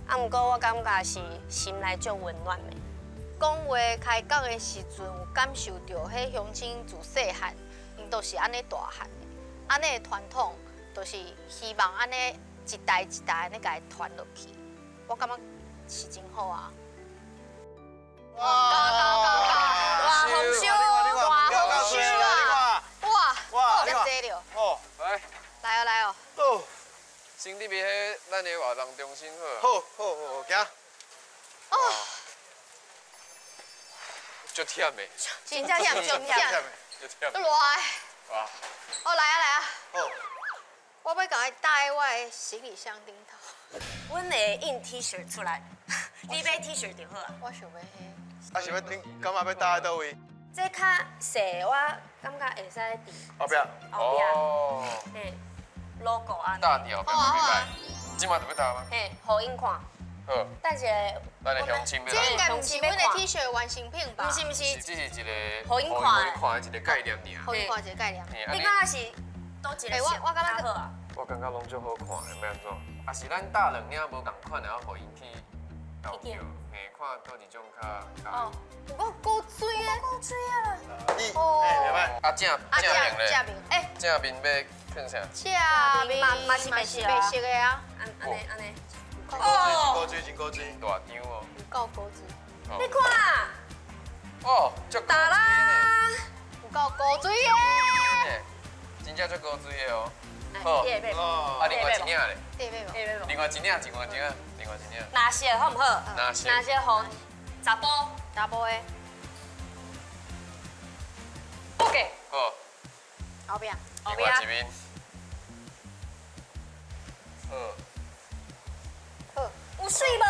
啊，毋过我感觉是心内足温暖的。讲话开讲的时阵，有感受到迄乡亲自细汉，因都是安尼大汉的，安尼的传统，就是希望安尼一代一代安尼甲伊传落去。我感觉是真好啊！高！哇，丰收！哇，丰收啊！哇，真济了！哦，来哦！哦，先伫边迄咱的活动中心好，行。哦，足忝的，真正忝，足忝。热！哇！哦，来啊！好。我要甲伊带我的行李箱顶头。阮会印 T 恤出来，你买 T 恤就好啊。我想要迄。啊，想要顶，感觉要搭在倒位？这较细，我感觉会使伫后壁。后壁。哦。嘿 ，logo 啊。大条边袂歹。即马就要打吗？嘿，互因看。好。等一下。咱的乡亲要来。这应该不是阮的 T 恤完成品吧？不是不是。只是一个互因看的一个概念尔。互因看一个概念。你感觉是倒一个？我感觉好啊。我感觉拢足好看的，要安怎？啊是咱搭两领无共款的，要互因去投票，嘿，看倒一种较。哦，不过够水啊，够水啊！哦，袂歹。啊正面咧。正面，哎，正面要放啥？正面嘛是白色的啊。安尼。高水，大张哦。够高水。你看。哦，足高水呢。有够高水耶！真正足高水的哦。好。啊，另外一领咧。另外一领。哪些好唔好？哪些好？查甫的。OK。好。后边。另外一面。好。有水无？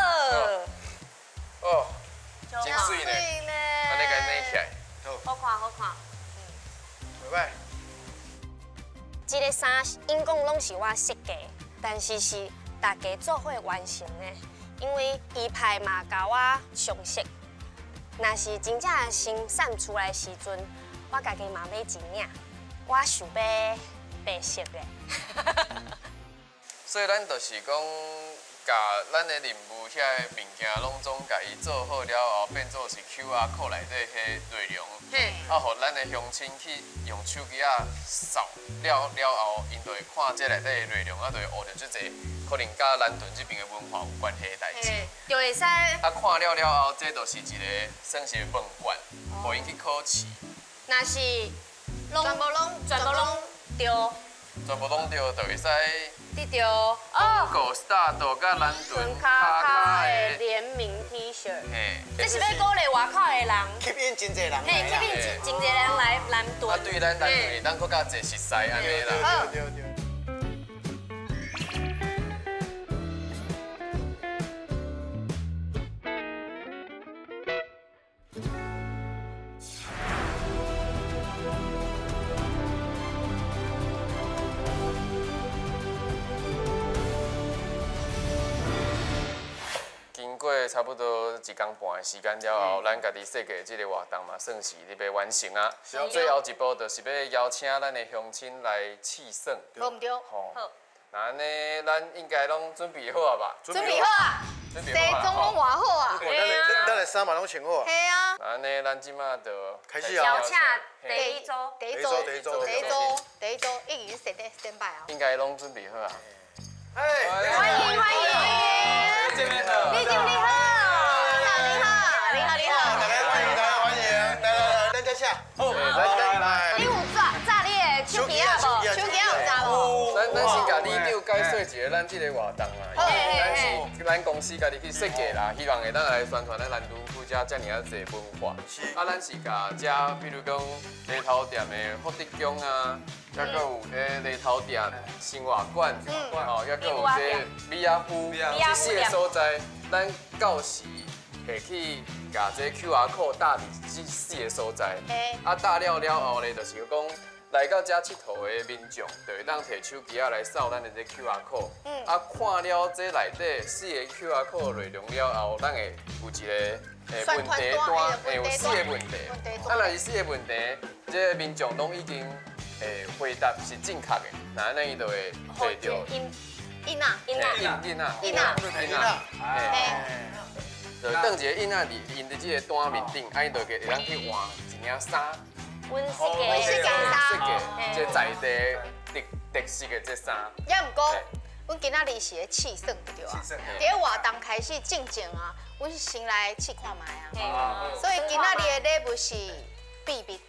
哦。真水呢。安尼甲捏起来。好看。袂歹。这个衫因讲拢是我设计，但是大家做伙完成的，因为衣牌嘛甲我上色。若是真正生产出来时阵，我家己嘛买一领，我想要白色的。所以咱就是讲，甲咱的任务遐个物件拢总甲伊做好了后，变做是 QR code 内底迄内容。啊，互咱的乡亲去用手机啊扫了后，因就会看这内底的内容，啊，就会学到即个可能甲咱屯这边的文化有关系的代志。就会使。啊，看了后，这就是一个算是问卷，互因去考试。若是全部拢对，全部拢对，就会使。得到广告 start 甲咱屯卡的联名 T 恤。这是要鼓励外口的人。吸引真侪人。嘿，吸引真侪人来南屯。啊，对咱南屯，咱更加侪熟悉安尼啦。对。经过差不多1工半的时间了后，咱家己设计这个活动嘛，算是你要完成啊。最后一步就是要邀请咱的乡亲来试算。无唔对。好。那安尼，咱应该拢准备好啊吧？准备好啊！西装拢换好啊！咱的衫嘛拢穿好啊。系啊。那安尼，咱即马就开始啊。邀请第一周已经standby啊。应该拢准备好啊。欢迎！见面了。你好，你好。大家欢迎，来，咱下。好，来。你有炸你的手机啊无？手机有炸无？咱先甲李长解说一下咱这个活动啦，因为咱是公司家己去设计啦，希望会当来宣传咱南屯区遮遮尔啊侪文化。啊，咱是甲遮，比如讲犁头店的福德宫啊，还佫有犁头店生活馆，吼，还佫有这米亚夫这些所在，咱到时会去甲这 QR code 打伫这4个所在，啊打了后咧，就是讲。来到遮佚佗的民众，就会当摕手机来扫咱的这 QR code。啊，看了这内底4个 QR code 内容了后，咱会有一个问题单，会有4个问题。啊，若是4个问题，这民众拢已经回答是正确的，那安尼伊就会摕到。印啊，就当一个印啊，印伫这个单面顶，啊，伊就会当去换一领衫。温色的这在地特色的这衫。也毋过，阮今仔日是咧试算对啊。伫活动开始进前啊，阮先来试看卖啊。所以今仔日的礼物是秘密。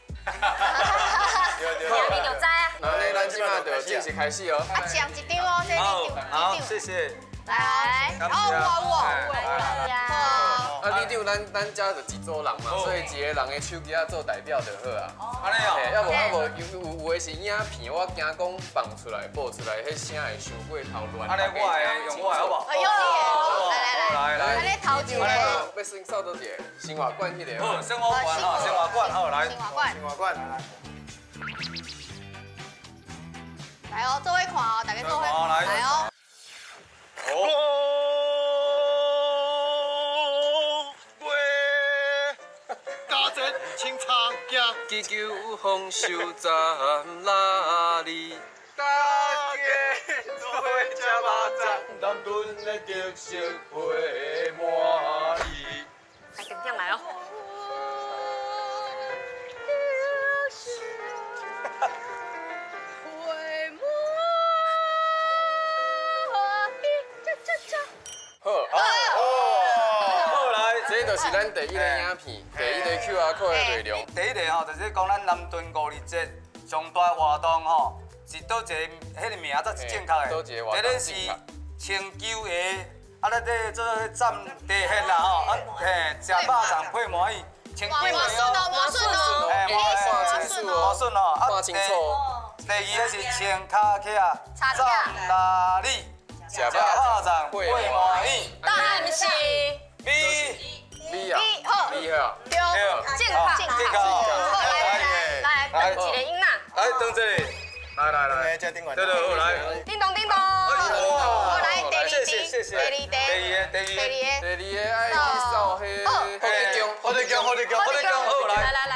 明年就知啊。那咱即马就正式开始哦。啊，奖一张哦，这1张。好，谢谢。来，我。啊，李长，咱遮就一组人嘛，所以一个人的手机啊做代表就好啊。安尼哦。要无有的是影片，我惊讲放出来、播出来，迄声会伤过头乱。安尼我来用我好不好？用你的，来。来，咱咧头一个，要先扫倒一个生活馆迄个。好，生活馆哈，生活馆好来。生活馆。生活馆。来哦，做伙看哦，大家做伙看，来哦。青草行，祈求丰收站哪里？大家做伙吃肉粽，南屯的特色会满意。来，点点来哦。这就是咱第一个影片，第一个 QR code 的内容。第一个吼，就是讲咱南屯5日节上大活动吼，是倒一个，迄个名才是正确的。倒一个活动正确。是清酒的，啊，咱这做蘸地馅啦吼，食肉粽配满意，清酒的哦，麻顺哦，麻顺哦，麻顺哦，看清楚。第二个是清卡卡蘸哪里，食肉粽配满意。答案是 B 啊，好，对啊，对，健康，来，等一个音呐，来等这里，来，这顶完，对，好来，叮咚叮咚，好来，第二谢谢，第二爱扫黑，好地强，好来，来，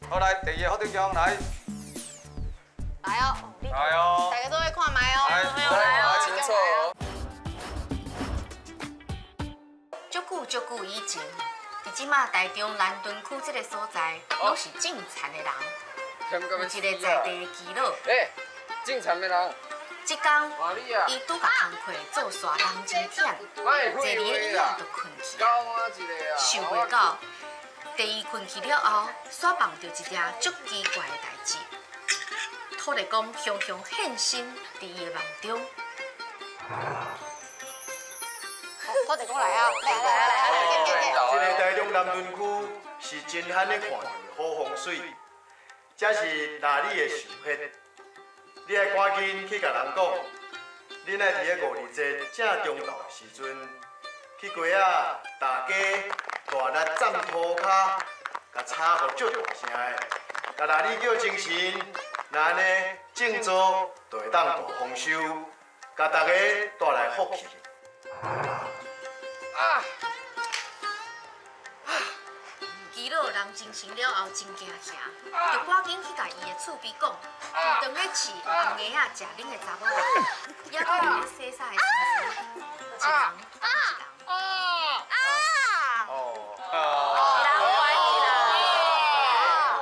好来，第二好地强来，来哦，来哦，大家都会看麦哦，来哦，清楚哦。足久以前，伫即马台中南屯区这个所在，拢是种田的人。有一个在地的基佬，种田的人，即天伊拄甲工课做沙人真忝，坐伫以后就困去。想袂到，第二困去了后，煞梦到一件足奇怪的代志。土地公雄雄现身伫伊的梦中。土地公来啊！来！这个台中南屯区是真罕的看到好风水，这是哪里的寿血？你爱赶紧去甲人讲，恁爱伫个5日节正中昼的时阵，去街啊大家大力占土骹，甲吵互足大声的，甲哪里叫精神，那安尼种作就会当大丰收，甲大家带来福气。基佬人精神了后真惊吓，就赶紧去甲伊的厝边讲，当咧饲红鸭仔食恁的查某人，也讲伊洗衫的先生，一人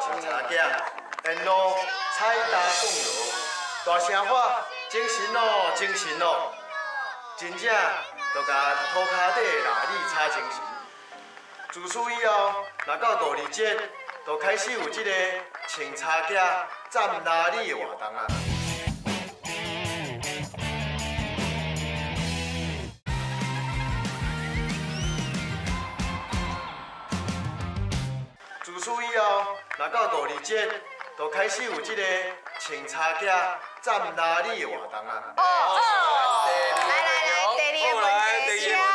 警察囝，沿路踩踏讲路，大声喊精神哦，精神哦，真正就甲涂骹底的哪里吵精神。自此以后，若到5日节，就开始有这个穿插架站哪里的活动啊。自此以后，若到5日节，就开始有这个穿插架站哪里的活动啊。来，第二问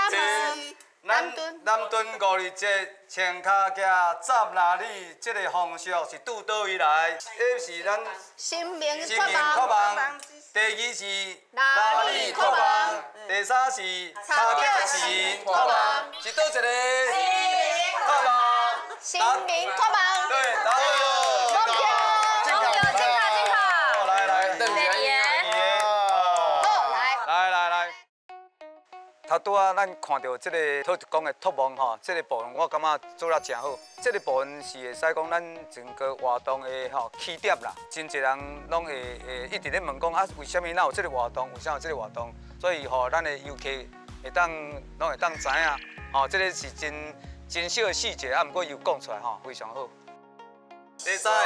题，南屯5日节穿卡架站哪里？这个风俗是拄倒以来？这是咱新民拓梦。第二是哪里拓梦？第三是卡架市拓梦。是倒一个？拓梦。新民拓梦。对，答对。头拄仔咱看到即个土地公的托梦吼，即个部分我感觉做得真好。即个部分是会使讲咱整个活动的吼起点啦。真侪人拢会一直咧问讲啊，为什么咱有即个活动？为什么有即个活动？所以吼，咱的游客会当拢会当知影，吼，即个是真小的细节啊，毋过又讲出来吼，非常好。第三个，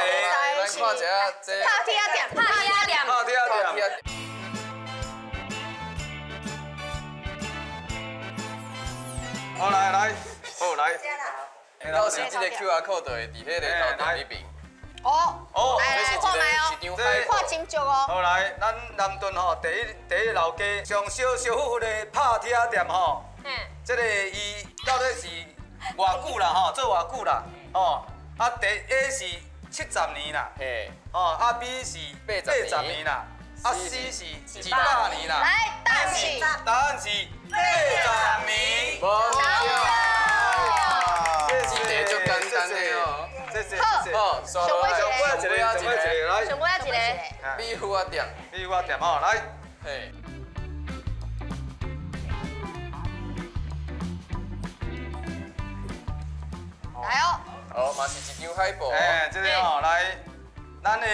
咱看一下这。拍铁店。好来，到时这个 QR code 会伫迄个头顶里边。来，看麦哦，这是一张海报。真足哦。好来，咱南屯吼第一老街上小富的拍铁店吼，这个伊到底是偌久啦吼，做偌久啦吼？啊，第 A 是70年啦，嘿，哦，啊 B 是80年啦，啊 C 是100年啦。来，答案是80年。无错。这题就简单的哦。好，上尾一个，来，上尾一个，米糊仔店，吼，来，嘿。来哦。好，嘛是一张海报。这个吼来，咱的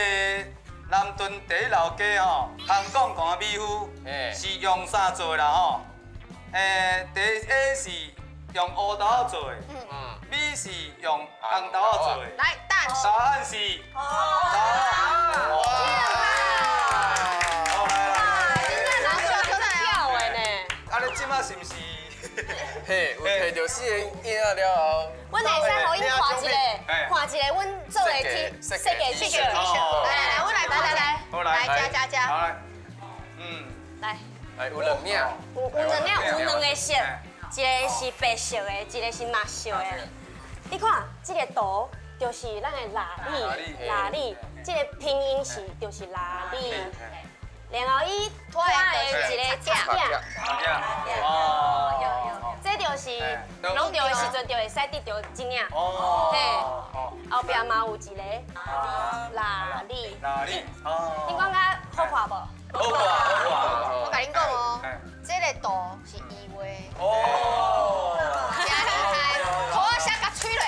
南屯第一老街吼，香港讲米糊是用啥做啦吼？第 A 是用乌豆仔做，B 是用红豆仔做。来，答案是。好来，今天人数都在跳的呢。啊，你即马是毋是？嘿，有摕到4个影了后，阮会使互伊看一个，阮做的设计 T 恤。来，我来，好来，加。好来，来，有2领，有2个色，一个是白色的，一个是麻色的。你看，这个图就是咱的拉力，这个拼音是就是拉力。然后伊拖的一个架，这就是弄到的时阵就会使得到真影。嘿，后壁嘛有一个拉力。你讲较好看无？好看。我甲恁讲哦，这个图是意画。涂啊写甲吹落。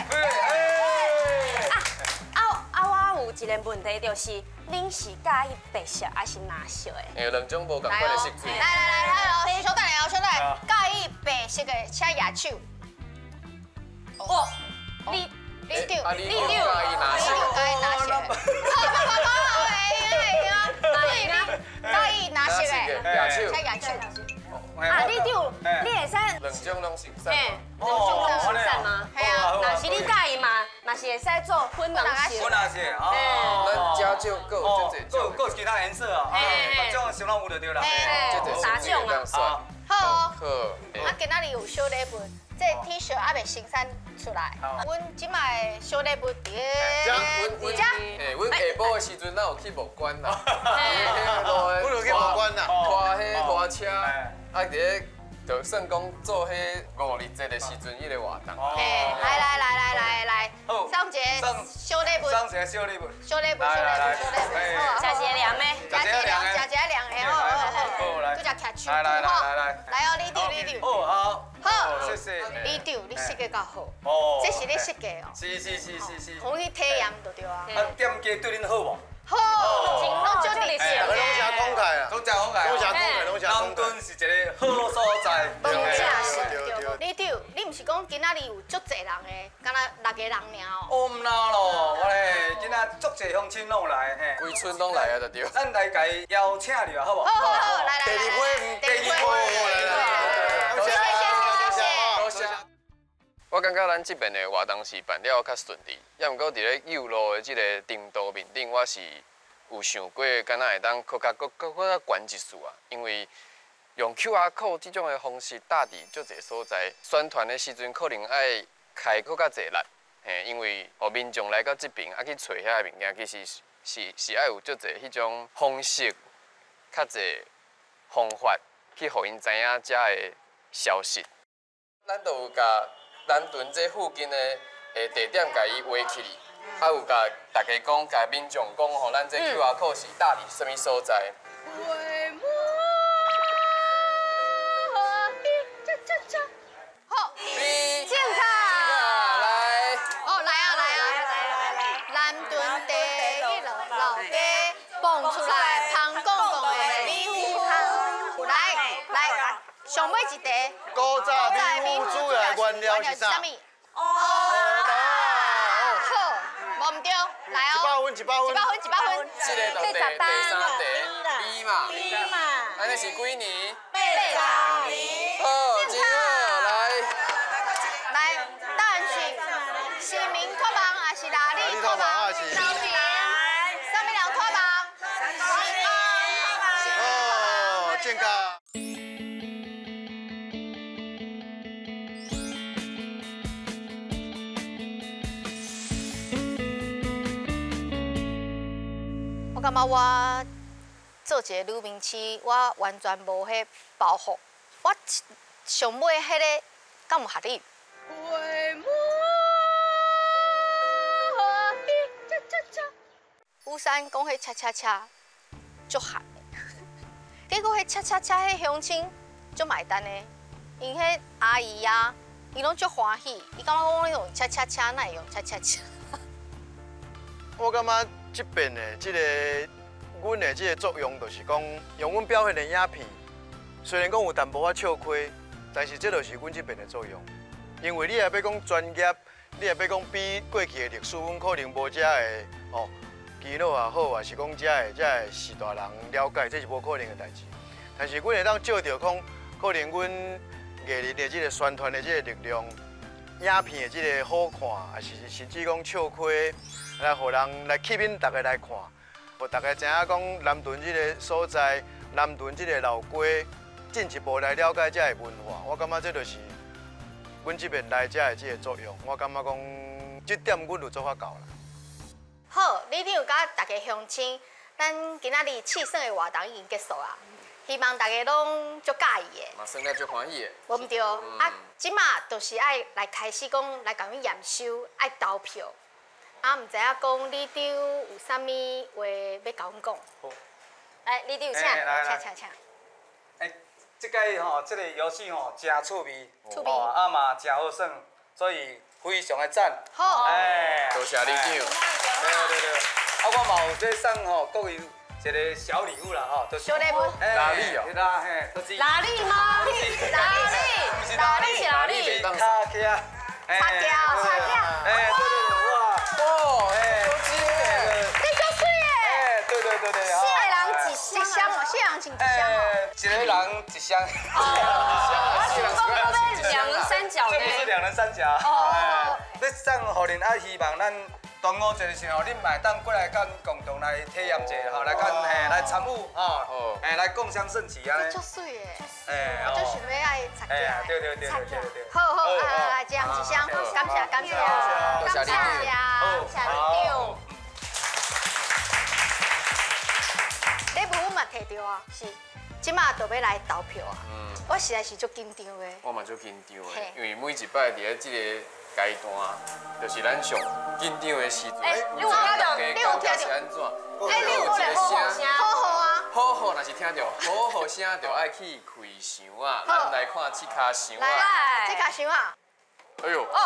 我有一个问题就是，恁是介意白色还是麻色的？有2种无共款的色水。来，稍等，介意白色的请举手。哦，你丢，介意哪色？介意哪色的？请举手。你丢，你会使2种拢是2种拢是散吗？系啊，若是你介意嘛是会使做粉红色。咱加少够就这种。有其他颜色啊，各种想拢有就对啦。3种啊。好。啊，今仔日有小礼物，这 T 恤还未生产出来。阮即摆小礼物伫阮下晡的时阵，咱有去木管啦。阮有去木管啦。拖花车，啊，伫咧就算讲做迄5日节的时阵，迄个活动。来，送一个小礼物。小礼物。食一个凉的，食一个凉的，好。拄只徛手。来哦，你丢。好，谢谢。你丢，你设计较好。这是你设计哦。是。可以体验就对啊。店家对恁好无？好，拢就你大家拢诚慷慨啊，拢诚慷慨。南屯是一个好所在。真正是对。你丢，你毋是讲今仔日有足侪人的，敢若6个人尔哦。唔啦咯，我嘞今仔足侪乡亲拢来嘿。规村拢来啊，就对。咱来甲伊邀请着好无？好，来。第2杯。我感觉咱这边的活动是办了较顺利，也毋过伫咧右路的这个程度面顶，我是有想过，敢若会当搁较悬一丝啊。因为用 QR code 这种的方式搭伫足侪所在，宣传的时阵可能爱开搁较侪力，因为互民众来到这边啊去找遐物件，其实是爱有足侪迄种方式，较侪方法去互因知影遮的消息。咱都有甲南屯这附近的地点，甲伊画起，啊有甲大家讲，甲民众讲，吼，咱这 QR code 是搭伫什么所在？好，警察来。哦，来啊！南屯第一老街蹦出来，香港的米糊汤。来，上尾一题。古早米糊主要原料是啥？好，无唔对，来哦。100分。这个就第3题 B 嘛。安尼是几年？80年。好，真好，来，答案是民托梦还是哪里托梦？什么人托梦？正佳。我感觉我做一个女明星，我完全无迄包袱。我上尾迄个敢有合理？巫山讲迄恰恰恰，足寒的。结果迄恰恰恰迄乡亲足买单的，因迄阿姨啊，伊拢足欢喜，伊感觉我用恰恰恰，哪会用恰恰恰？我感觉这边的阮的这个作用，就是讲用阮表现的影片，虽然讲有淡薄仔笑亏，但是这就是阮这边的作用。因为你也要讲专业，你也要讲比过去的历史，阮可能无遮的哦。记录也好，还是讲遮个士大人了解，这是无可能的代志。但是阮会当借着讲，可能阮艺人的这个宣传的这个力量，影片的这个好看，还是甚至讲笑亏，来互人来吸引大家来看，互大家知影讲南屯这个所在，南屯这个老街，进一步来了解遮个文化。我感觉这就是阮这边来遮的这个作用。我感觉讲这点阮就做法够啦。好，李长甲大家乡亲，咱今仔日气盛的活动已经结束啊，希望大家拢足介意的。嘛，算了足欢喜的。无毋对，啊，即马就是爱来开始讲来甲阮验收，爱投票。啊，毋知影讲李长有啥物话要甲阮讲？好，来，李长请，请。哎，即届吼，即个游戏吼，真趣味，啊嘛真好耍，所以非常的赞。好，哎，多谢李长。对，啊，我嘛有在送吼各位一个小礼物啦吼，就是小礼物，哪里哦？啦嘿，就是哪里吗？哪里？卡卡，哎，对，哇，哦，哎，你足水诶！对，四个人一箱哦，四个人请一箱哦。一个人一箱。两人三角呢？是两人三角。哦。你送互恁啊，希望咱。端午节的时候，恁嘛当过来，跟共同来体验一下，吼，来跟来参与，吼，来共襄盛举安尼。足水诶！哎，我就想要爱参加。对。好，来这样一箱，感谢，多谢李长。礼物我嘛摕到啊，是，即马就要来投票啊。我实在是足紧张的。我嘛足紧张的，因为每一摆伫咧即个阶段，就是咱上紧张的时阵。你有听到？你有听到？是安怎？你有一个声，好啊！好，若是听到好声，就爱去开箱啊，咱来看这卡箱啊。来，这卡箱啊！哎呦！哦，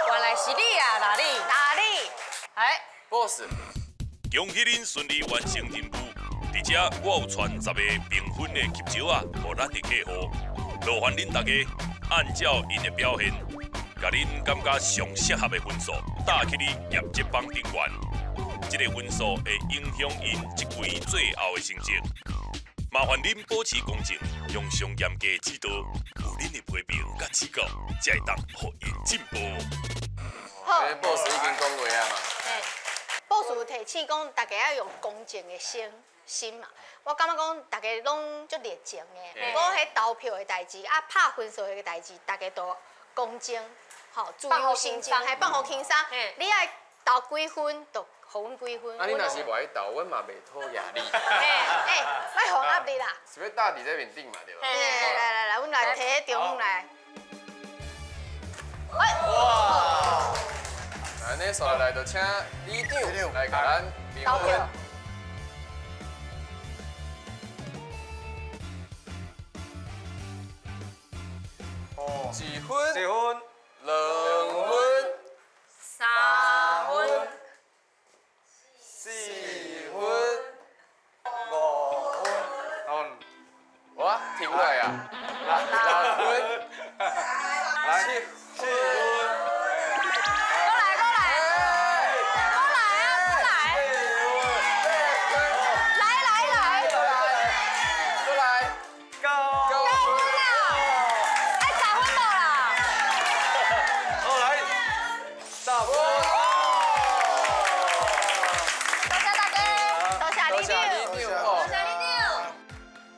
原来是你啊，哪里？哎 ，boss， 恭喜恁顺利完成任务。而且我有传10个评分的吸招啊，予咱的客户。劳烦恁大家按照因的表现，甲恁感觉上适合的分数打去你业绩榜顶端。这个分数会影响因一季最后的成绩。麻烦恁保持公正，用上严格的指导，有恁的批评甲指教，才会当互因进步。好，boss 已经讲过啊嘛。boss 有提醒讲，大家要用公正的心嘛。我感觉讲，大家拢足热情的。如果迄投票的代志，啊拍分数的代志，大家都公正，吼，自由心情，还放互轻松。你爱投几分，就互阮几分。啊，你若是无爱投，阮嘛袂讨压力。莫互压力啦。是要搭伫这面顶嘛，对吧？来，阮来摕迄中央来。哇！安尼刷来就请李长来甲咱评分。几分？2分。3分。4分。5分。我停落来啊！6分。7分。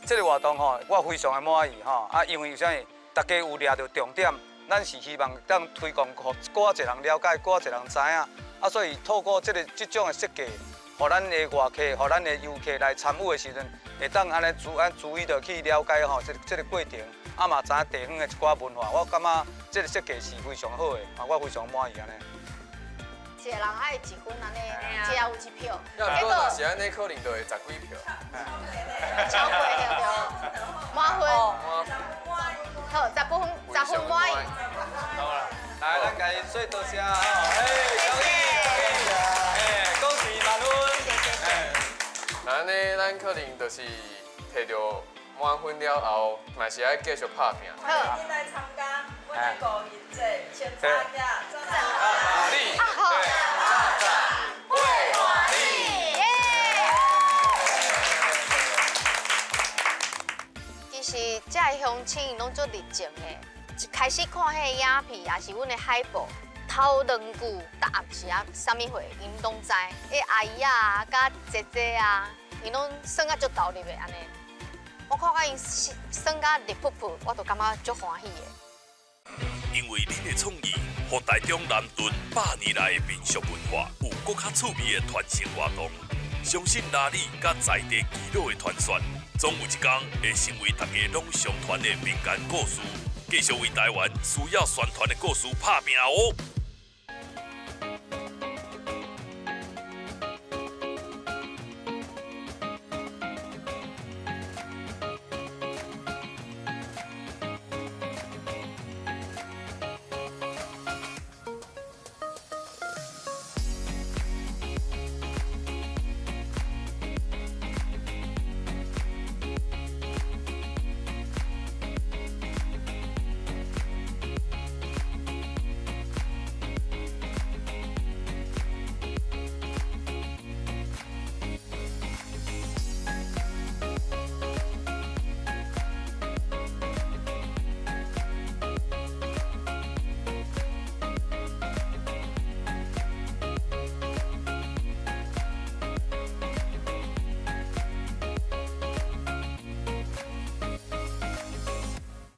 这个活动吼，我非常的满意吼。啊，因为有啥物，大家有抓到重点，咱是希望当推广，互更仔一人了解，更仔一人知影。啊，所以透过这种的设计，互咱的外客，互咱的游客来参与的时阵，会当安尼注意着去了解吼，这个过程，啊嘛知影地方的一寡文化。我感觉这个设计是非常好的，啊，我非常满意安尼。一个人爱1分安尼，只有1票。结果是安尼，可能就会10几票。超过对对，满分。好，10分满意。好啦，来，咱家说多谢吼，恭喜，恭喜满分。那安尼，咱可能就是摕到满分了后，嘛是爱继续拍拼。欢迎您来参加我们5日节千差价真华丽，会华丽，其实这个乡亲伊拢足热情的，一开始看迄个影片，也是阮的海报。头2句到暗时啊，啥物会，因拢知。迄阿姨啊，甲姐姐啊，因拢耍啊足投入的安尼。我看到因耍甲热噗噗，我就感觉足欢喜的。因为恁的创意，互台中南屯100年来的民俗文化有更较趣味的传承活动。相信拉力甲在地耆老的传说，总有一天会成为大家拢相传的民间故事，继续为台湾需要宣传的故事拍拼哦。